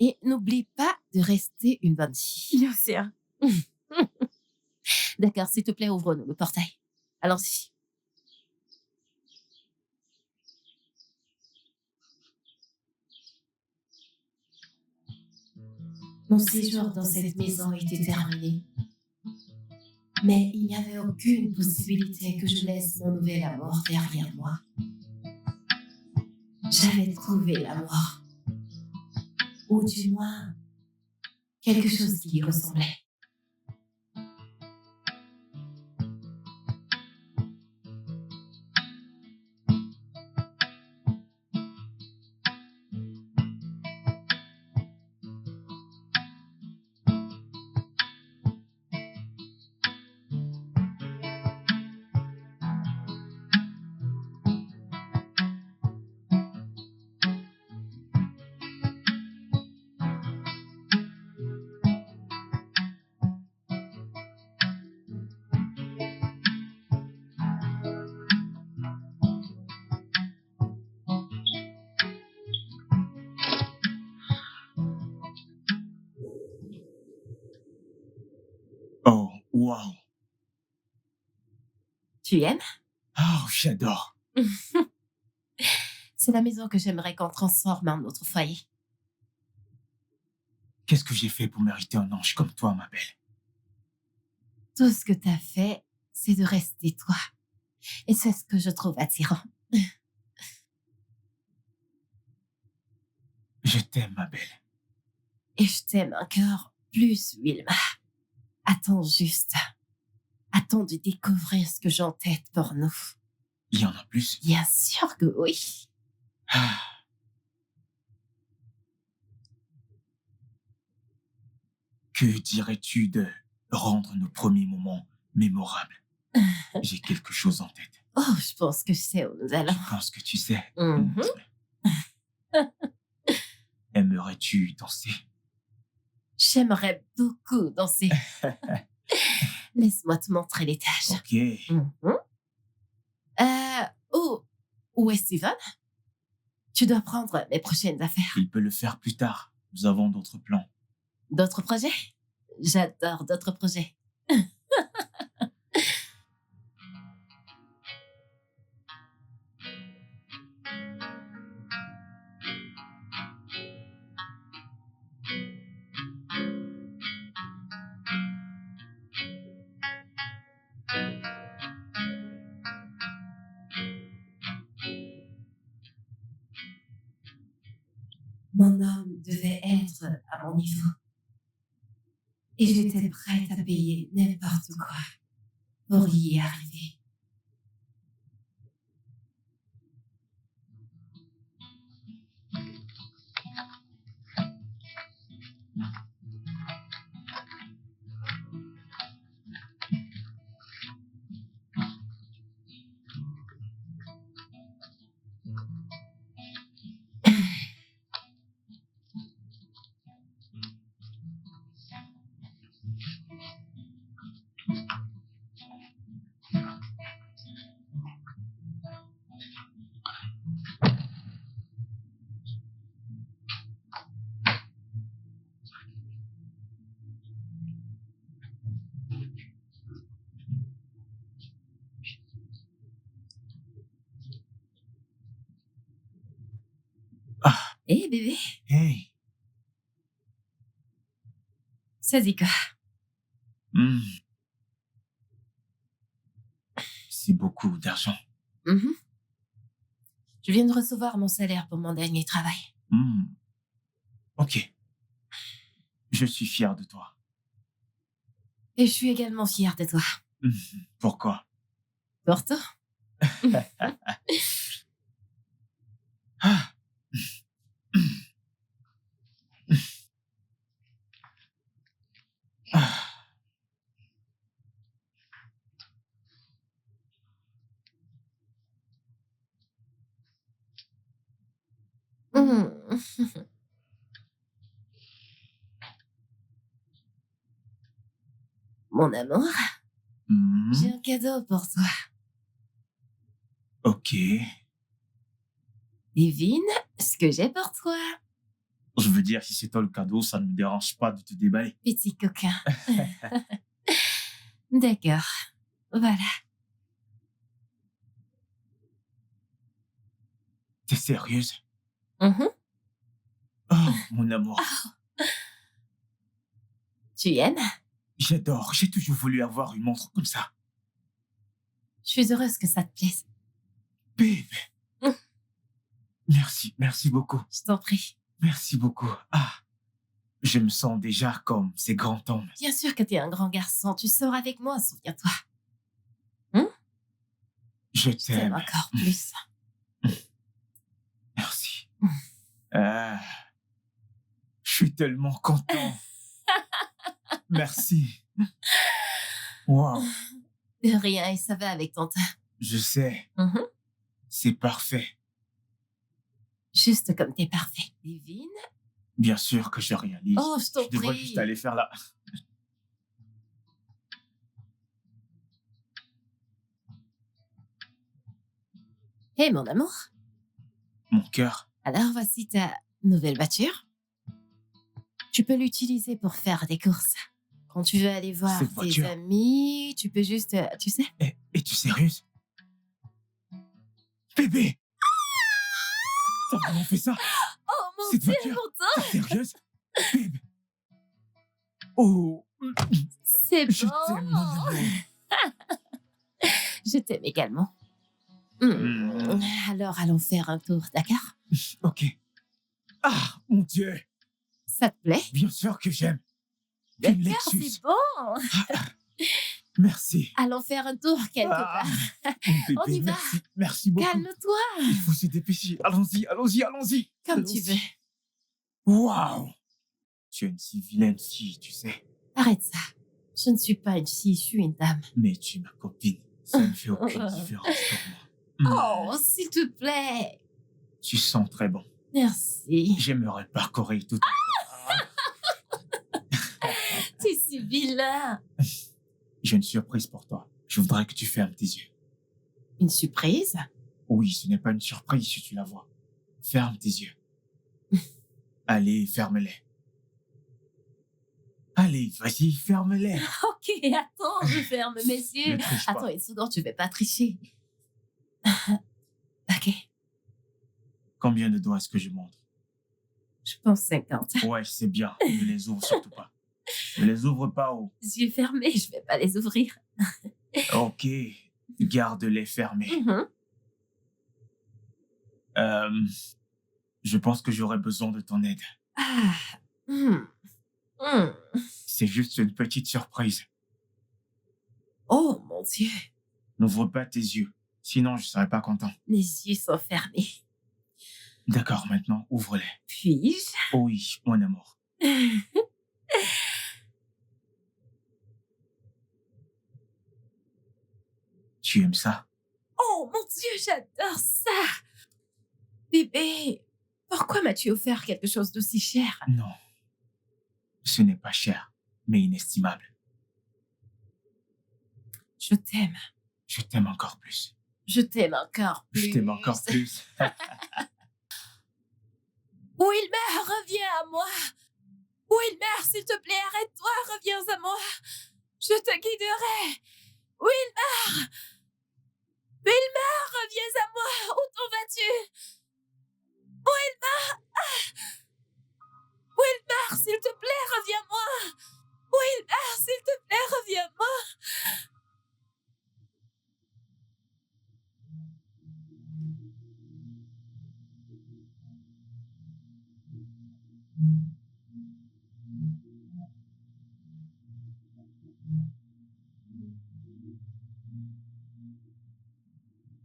Et n'oublie pas de rester une bonne fille. Bien sûr. D'accord, s'il te plaît, ouvre-nous le portail. Allons-y. Mon séjour dans cette maison était terminé. Mais il n'y avait aucune possibilité que je laisse mon nouvel amour derrière moi. J'avais trouvé l'amour. Ou du moins, quelque chose qui y ressemblait. Oh, wow. Tu aimes? Oh, j'adore. C'est la maison que j'aimerais qu'on transforme en notre foyer. Qu'est-ce que j'ai fait pour mériter un ange comme toi, ma belle? Tout ce que t'as fait, c'est de rester toi. Et c'est ce que je trouve attirant. Je t'aime, ma belle. Et je t'aime encore plus, Wilma. Attends juste. Attends de découvrir ce que j'ai en tête pour nous. Il y en a plus? Bien sûr que oui. Ah. Que dirais-tu de rendre nos premiers moments mémorables? J'ai quelque chose en tête. Oh, je pense que je sais où nous allons. Je pense que tu sais. Mhm. Aimerais-tu danser? J'aimerais beaucoup danser. Laisse-moi te montrer l'étage. Ok. Mhm. Où est Steven? Tu dois prendre mes prochaines affaires. Il peut le faire plus tard. Nous avons d'autres plans. D'autres projets? J'adore d'autres projets. Mon homme devait être à mon niveau. Et j'étais prête à payer n'importe quoi pour y arriver. Ah, Hé, bébé, hey. ça dit quoi? Hmm. C'est beaucoup d'argent. Mhm. Je viens de recevoir mon salaire pour mon dernier travail. Hmm. Ok. Je suis fier de toi. Et je suis également fière de toi. Hmm. Pourquoi? Pourtant, Ah. Ah. mon amour, Hmm. j'ai un cadeau pour toi. Ok. Devine ce que j'ai pour toi, Je veux dire, si c'est toi le cadeau, ça ne me dérange pas de te déballer. petit coquin. D'accord. Voilà. T'es sérieuse? Mhm. Oh, mon amour. Tu aimes? J'adore. J'ai toujours voulu avoir une montre comme ça. Je suis heureuse que ça te plaise. Babe. Mm. Merci beaucoup. Je t'en prie. Merci beaucoup. Ah, je me sens déjà comme ces grands hommes. Bien sûr que t'es un grand garçon. Tu sors avec moi, souviens-toi. Je Je t'aime t'aime. encore plus. Merci. Mm. Ah, je suis tellement content. Merci. Wow, De rien, et ça va avec ton teint. je sais, Mhm. c'est parfait. Juste comme t'es parfait. Divine. Bien sûr que je réalise. Oh, je t'en Je devrais prie. juste aller faire là. Hé, mon amour. Mon cœur. Alors, voici ta nouvelle voiture. Tu peux l'utiliser pour faire des courses. Quand tu veux aller voir Cette tes voiture. amis, tu peux juste, tu sais. Es-tu sérieuse? Bébé! T'as vraiment fait ça? Oh mon Cette Dieu, voiture? mon temps, T'es sérieuse? Babe! Oh! c'est Je bon. t'aime, mon amour. Je t'aime également. Alors, allons faire un tour, d'accord? Ok. Ah, mon Dieu! Ça te plaît? Bien sûr que j'aime. Une D'accord, Lexus. c'est bon. Merci. Allons faire un tour quelque Ah, part. mon On y bébé, va. merci beaucoup. Calme-toi. Il faut se dépêcher. Allons-y. Comme tu veux. Waouh! Tu es une si vilaine fille, tu sais. Arrête ça. Je ne suis pas une fille, je suis une dame. Mais tu es ma copine. Ça ne fait aucune différence pour moi. Oh, s'il te plaît. Tu sens très bon. Merci. J'aimerais parcourir tout. T'es si vilain. J'ai une surprise pour toi. Je voudrais que tu fermes tes yeux. Une surprise? Oui, ce n'est pas une surprise si tu la vois. Ferme tes yeux. Allez, ferme-les. Allez, vas-y, ferme-les. Ok, attends, je ferme mes yeux. Ne triche pas. Attends une seconde, je vais pas tricher. Ok, Combien de doigts est-ce que je montre? je pense 50. Ouais, c'est bien. Ne les ouvre surtout pas. Ne les ouvre pas. Oh. Yeux fermés, je vais pas les ouvrir. Ok, garde-les fermés. Mhm. Je pense que j'aurais besoin de ton aide. Ah. Hmm. Hmm. C'est juste une petite surprise. Oh mon Dieu, N'ouvre pas tes yeux, sinon je serais pas content. mes yeux sont fermés. D'accord, maintenant, ouvre-les. Puis-je? Oh oui, mon amour. Tu aimes ça? Oh mon Dieu, j'adore ça! Bébé, pourquoi m'as-tu offert quelque chose d'aussi cher? Non. Ce n'est pas cher, mais inestimable. Je t'aime. Je t'aime encore plus. Je t'aime encore plus. Je t'aime encore plus. Wilmer, reviens à moi! Wilmer, s'il te plaît, arrête-toi, reviens à moi! Je te guiderai! Wilmer! Wilmer, reviens à moi! Où t'en vas-tu? Wilmer! Wilmer, s'il te plaît, reviens-moi! Wilmer, s'il te plaît, reviens-moi!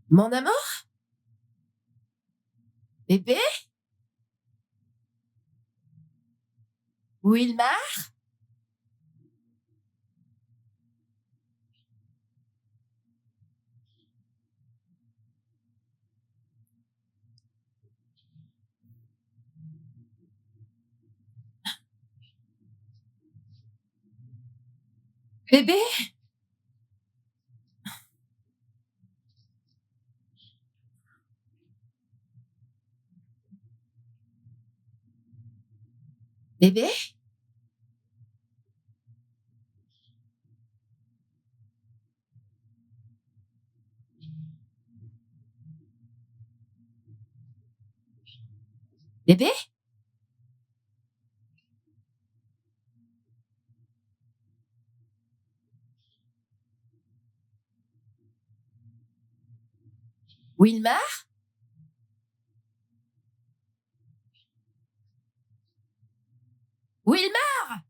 Mon amour? Bébé? Wilmar? Bébé? Bébé? Bébé? Wilmar? Wilmar?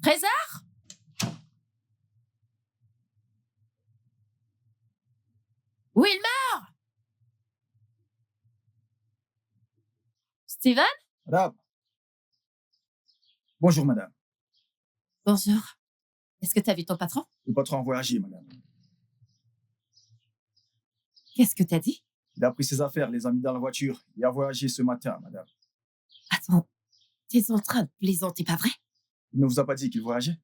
Trésor? Wilmar? Steven? Madame. Bonjour, madame. Bonjour. Est-ce que tu as vu ton patron? Le patron a voyagé, madame. Qu'est-ce que t'as dit? Il a pris ses affaires, les a mis dans la voiture. Il a voyagé ce matin, madame. Attends, t'es en train de plaisanter, pas vrai? Il ne vous a pas dit qu'il voyageait?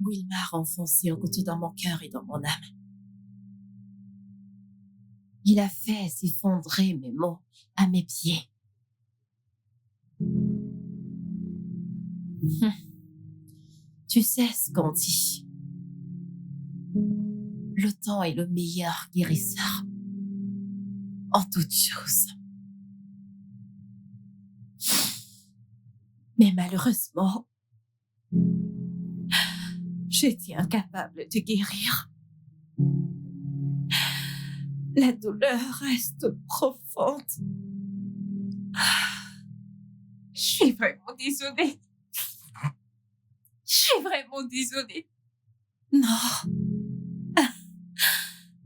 Wilmar a enfoncé un couteau dans mon cœur et dans mon âme. Il a fait s'effondrer mes mots à mes pieds. Tu sais ce qu'on dit. Le temps est le meilleur guérisseur en toutes choses. Mais malheureusement, j'étais incapable de guérir. La douleur reste profonde. Je suis vraiment désolée. Je suis vraiment désolée. Non.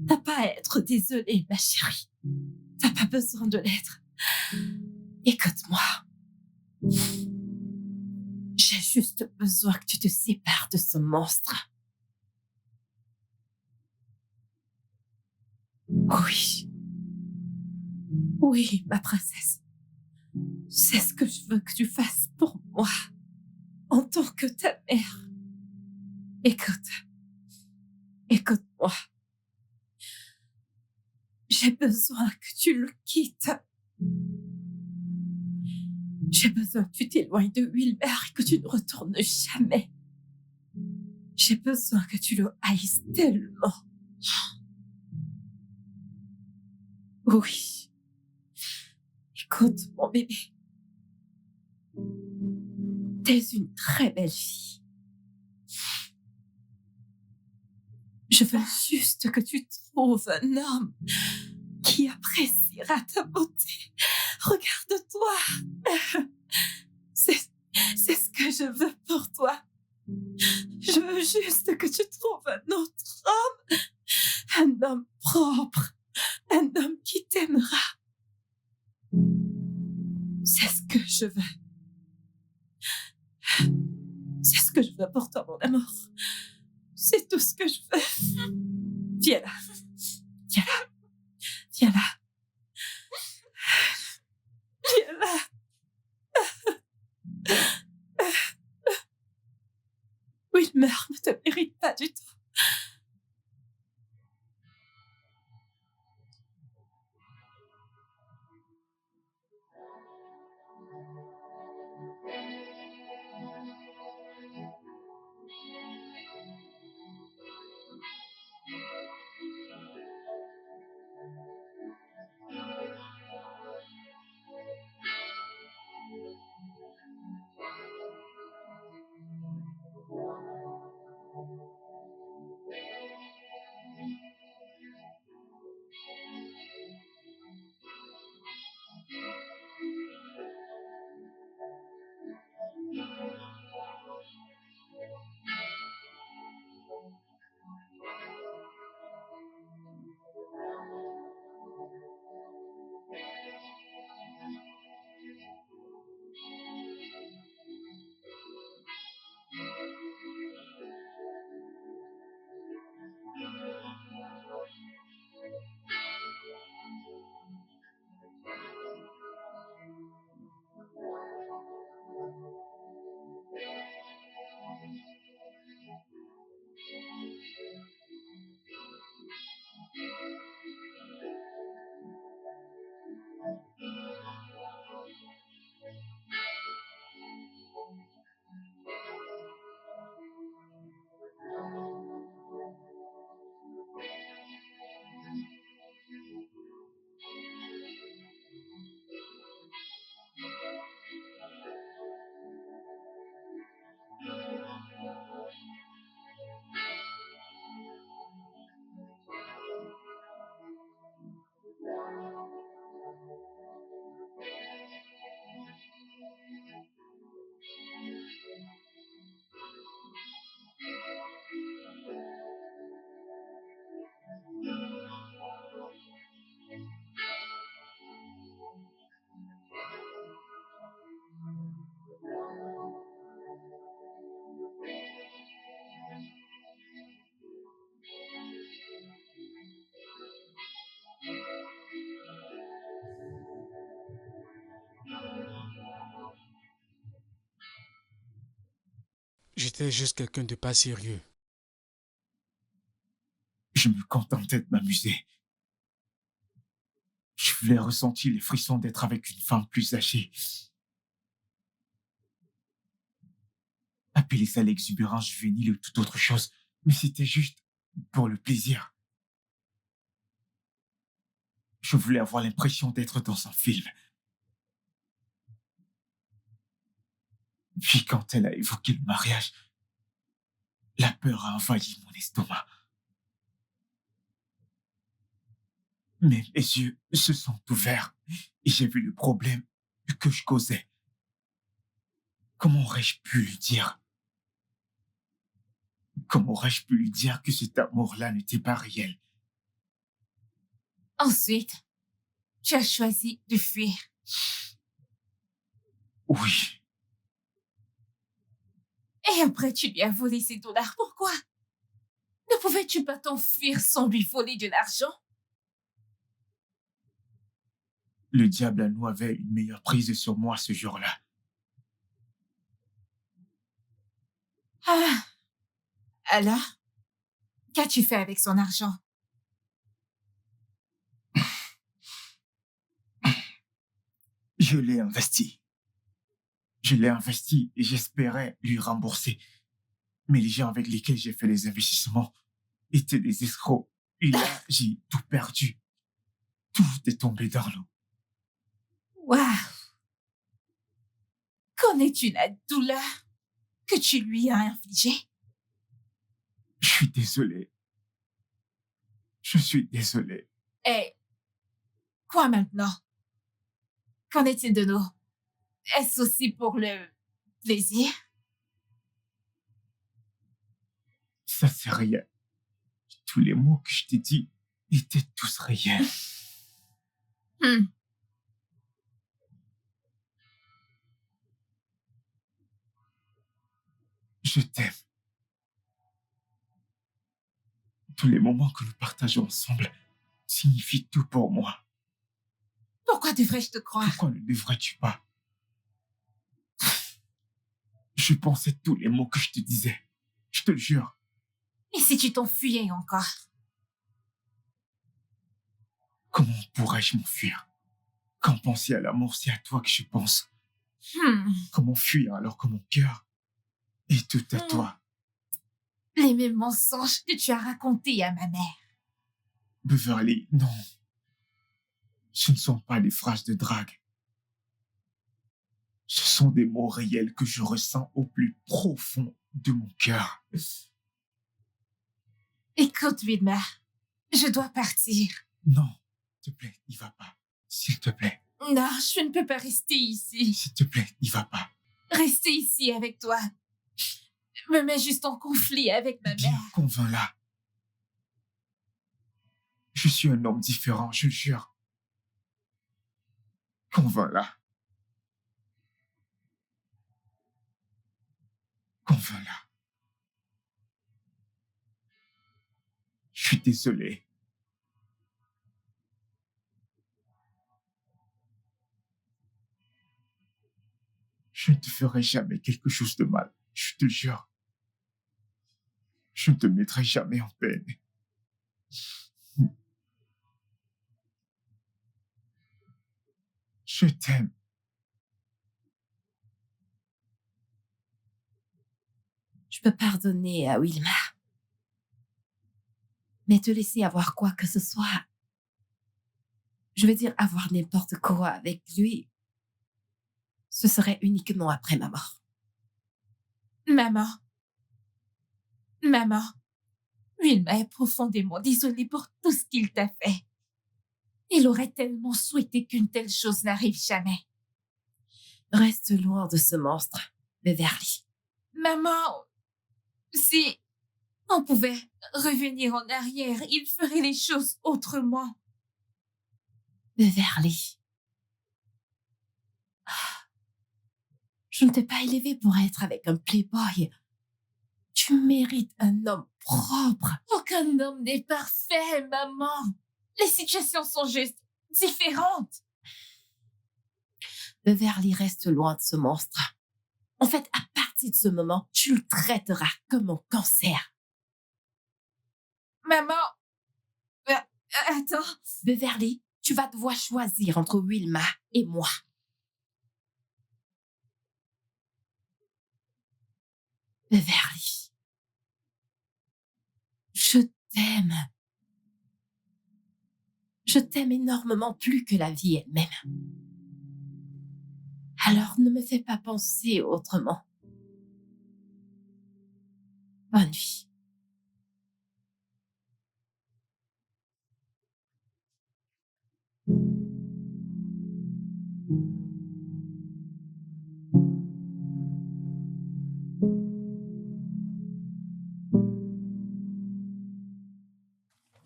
T'as pas à être désolée, ma chérie. T'as pas besoin de l'être. Écoute-moi. J'ai juste besoin que tu te sépares de ce monstre. Oui. Oui, ma princesse. C'est ce que je veux que tu fasses pour moi, en tant que ta mère. Écoute-moi. J'ai besoin que tu le quittes. J'ai besoin que tu t'éloignes de Wilmer et que tu ne retournes jamais. J'ai besoin que tu le haïsses tellement. Oui. Écoute, mon bébé. T'es une très belle fille. Je veux juste que tu trouves un homme qui appréciera ta beauté. Regarde-toi. C'est ce que je veux pour toi. Je veux juste que tu trouves un autre homme. Un homme propre. Un homme qui t'aimera. C'est ce que je veux. C'est ce que je veux pour toi, mon amour. C'est tout ce que je veux. Viens là. Viens là. Viens là. Viens là. Wilmer ne te mérite pas du tout. J'étais juste quelqu'un de pas sérieux. Je me contentais de m'amuser. Je voulais ressentir les frissons d'être avec une femme plus âgée. Appelez ça l'exubérance juvénile ou toute autre chose, mais c'était juste pour le plaisir. Je voulais avoir l'impression d'être dans un film. Puis quand elle a évoqué le mariage, la peur a envahi mon estomac. Mais mes yeux se sont ouverts et j'ai vu le problème que je causais. Comment aurais-je pu lui dire? Comment aurais-je pu lui dire que cet amour-là n'était pas réel? Ensuite, tu as choisi de fuir. Oui, Et après, tu lui as volé ses dollars. Pourquoi? Ne pouvais-tu pas t'enfuir sans lui voler de l'argent? le diable à nous avait une meilleure prise sur moi ce jour-là. Ah, alors, qu'as-tu fait avec son argent? Je l'ai investi. Je l'ai investi et j'espérais lui rembourser. Mais les gens avec lesquels j'ai fait les investissements étaient des escrocs. Et là, j'ai tout perdu. Tout est tombé dans l'eau. Waouh! Connais-tu la douleur que tu lui as infligée? Je suis désolé. Je suis désolé. Et quoi maintenant? Qu'en est-il de nous? Est-ce aussi pour le plaisir? Ça, c'est rien. Tous les mots que je t'ai dit étaient tous réels. Je t'aime. Tous les moments que nous partageons ensemble signifient tout pour moi. Pourquoi devrais-je te croire? Pourquoi ne devrais-tu pas? Je pensais tous les mots que je te disais. Je te le jure. Et si tu t'enfuyais encore? Comment pourrais-je m'enfuir? Quand penser à l'amour, c'est à toi que je pense. Comment fuir alors que mon cœur est tout à toi? Les mêmes mensonges que tu as racontés à ma mère. Beverly, non. Ce ne sont pas des phrases de drague. Ce sont des mots réels que je ressens au plus profond de mon cœur. Écoute, Wilma, je dois partir. Non, s'il te plaît, n'y va pas. S'il te plaît. Non, je ne peux pas rester ici. S'il te plaît, n'y va pas. Rester ici avec toi me met juste en conflit avec ma Bien, mère. convainc-la. Je suis un homme différent, je le jure. Convainc-la. Convainc-la. Je suis désolé. Je ne te ferai jamais quelque chose de mal, je te le jure. Je ne te mettrai jamais en peine. Je t'aime. Je peux pardonner à Wilma. Mais te laisser avoir quoi que ce soit, je veux dire avoir n'importe quoi avec lui, ce serait uniquement après ma mort. Maman, Wilma est profondément désolée pour tout ce qu'il t'a fait. Il aurait tellement souhaité qu'une telle chose n'arrive jamais. Reste loin de ce monstre, Beverly. Maman, si on pouvait revenir en arrière, il ferait les choses autrement. Beverly. Je ne t'ai pas élevé pour être avec un playboy. Tu mérites un homme propre. Aucun homme n'est parfait, maman. Les situations sont juste différentes. Beverly, reste loin de ce monstre. En fait, à partir de ce moment, tu le traiteras comme un cancer. Maman, attends. Beverly, tu vas devoir choisir entre Wilma et moi. Beverly, je t'aime. Je t'aime énormément plus que la vie elle-même. Alors ne me fais pas penser autrement. Bonne nuit.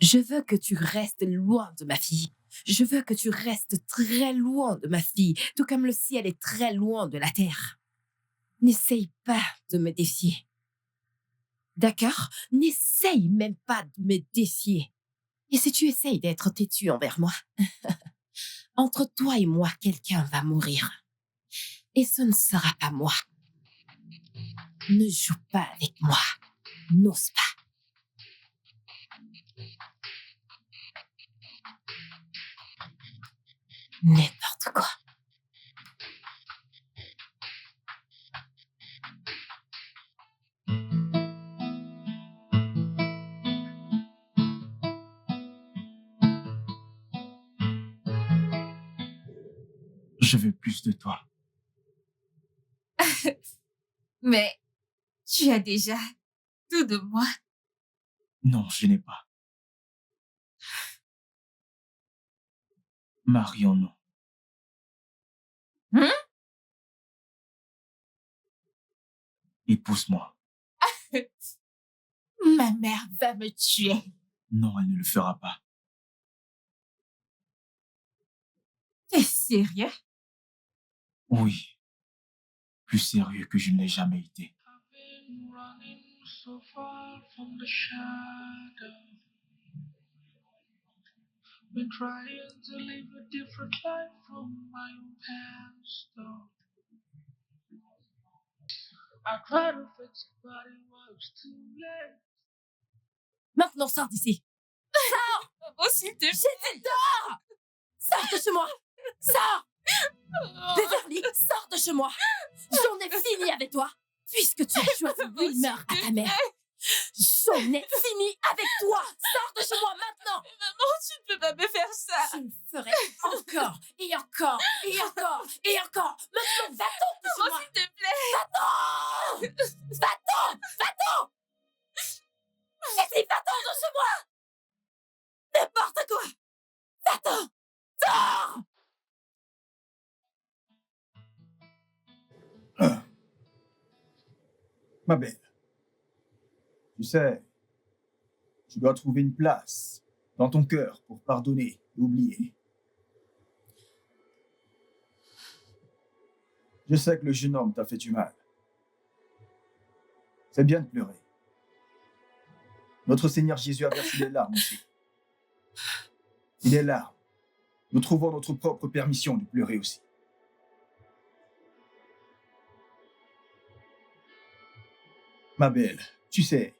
Je veux que tu restes loin de ma fille. Je veux que tu restes très loin de ma fille, tout comme le ciel est très loin de la terre. N'essaye pas de me défier. D'accord? N'essaye même pas de me défier. Et si tu essayes d'être têtu envers moi, entre toi et moi, quelqu'un va mourir. Et ce ne sera pas moi. Ne joue pas avec moi. N'ose pas. N'importe quoi. Je veux plus de toi. Mais tu as déjà tout de moi. Non, je n'ai pas. Marions-nous. Hein? Épouse-moi. Ma mère va me tuer. Non, elle ne le fera pas. T'es sérieux? Oui. Plus sérieux que je ne l'ai jamais été. I've been running so far from the shadow. Been trying to live a different life from my own past. Though. I tried to fix it, but it was too late. Maintenant, sors d'ici. Oh, s'il te plaît. J'ai dit dehors! Sors de chez moi! Sors! Beverly, sors de chez moi! J'en ai fini avec toi! Puisque tu as choisi Wilmer à ta mère. J'en ai fini avec toi! Sors de chez moi maintenant! Maman, tu ne peux pas me faire ça. Je le ferai encore et encore et encore et encore! Maintenant, va-t'en de chez Maman, moi! s'il te plaît. Va-t'en! Va-t'en! Va-t'en! J'ai dit va-t'en de chez moi! N'importe quoi! Va-t'en! Sors! Ma belle, tu sais, tu dois trouver une place dans ton cœur pour pardonner et oublier. Je sais que le jeune homme t'a fait du mal. C'est bien de pleurer. Notre Seigneur Jésus a versé des larmes aussi. Et des larmes, nous trouvons notre propre permission de pleurer aussi. Ma belle, tu sais,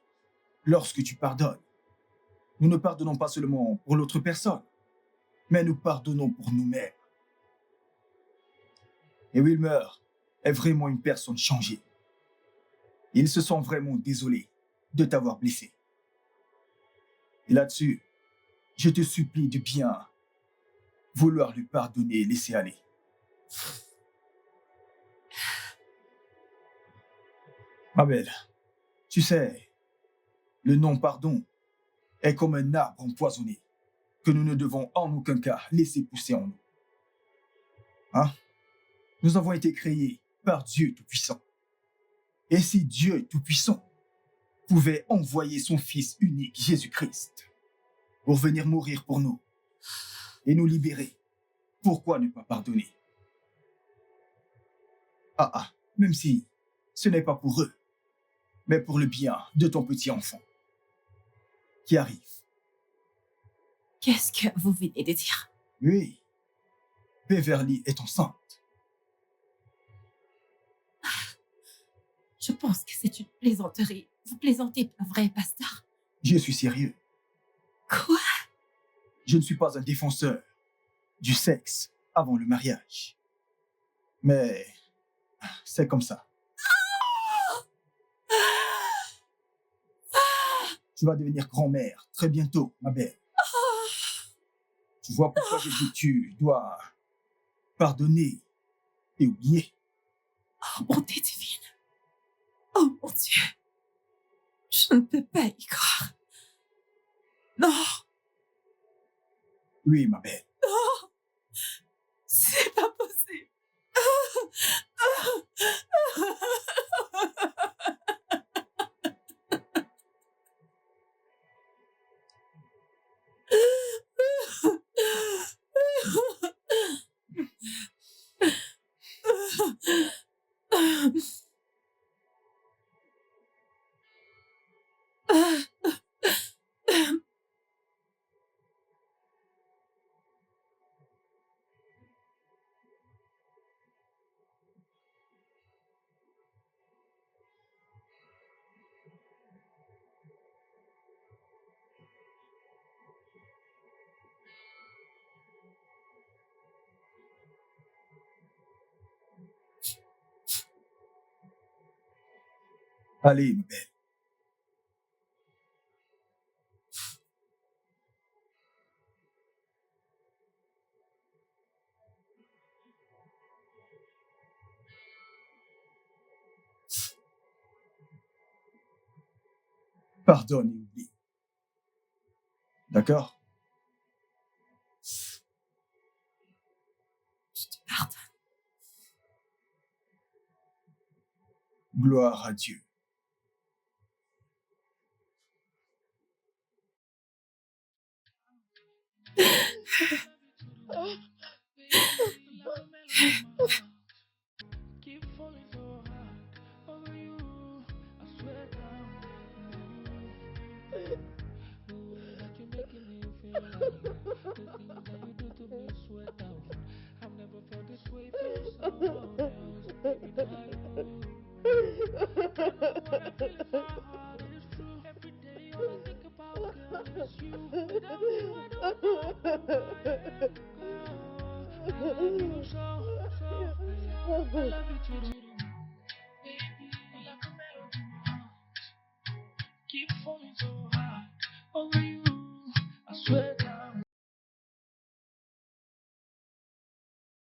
lorsque tu pardonnes, nous ne pardonnons pas seulement pour l'autre personne, mais nous pardonnons pour nous-mêmes. Et Wilmer est vraiment une personne changée. Il se sent vraiment désolé de t'avoir blessé. Et là-dessus, je te supplie de bien vouloir lui pardonner et laisser aller. Ma belle, tu sais, le non-pardon est comme un arbre empoisonné que nous ne devons en aucun cas laisser pousser en nous. Hein? Nous avons été créés par Dieu Tout-Puissant. Et si Dieu Tout-Puissant pouvait envoyer son Fils unique, Jésus-Christ, pour venir mourir pour nous et nous libérer, pourquoi ne pas pardonner? Même si ce n'est pas pour eux, mais pour le bien de ton petit enfant qui arrive. Qu'est-ce que vous venez de dire? Oui, Beverly est enceinte. Je pense que c'est une plaisanterie. Vous plaisantez, pas vrai, pasteur? Je suis sérieux. Quoi? Je ne suis pas un défenseur du sexe avant le mariage. Mais c'est comme ça. Tu vas devenir grand-mère très bientôt, ma belle. Tu vois pourquoi je dis que tu dois pardonner et oublier. Oh, bonté divine. Oh, mon Dieu. Je ne peux pas y croire. Non, Oui, ma belle. non, c'est pas possible. Allez, ma belle. Pardonne et oublie. D'accord? Je te pardonne. Gloire à Dieu. Keep falling so hard over you. I swear down. The way that you're making me feel like the things that you do to me sweat out. I've never felt this way for someone else. Baby, not you. I know what I feel in my heart is true. Every day all I think about, girl, is you. Without you, I don't know where I am. I love you so, so. I love you too. Baby, like a melody. Keep falling so hard over you. I swear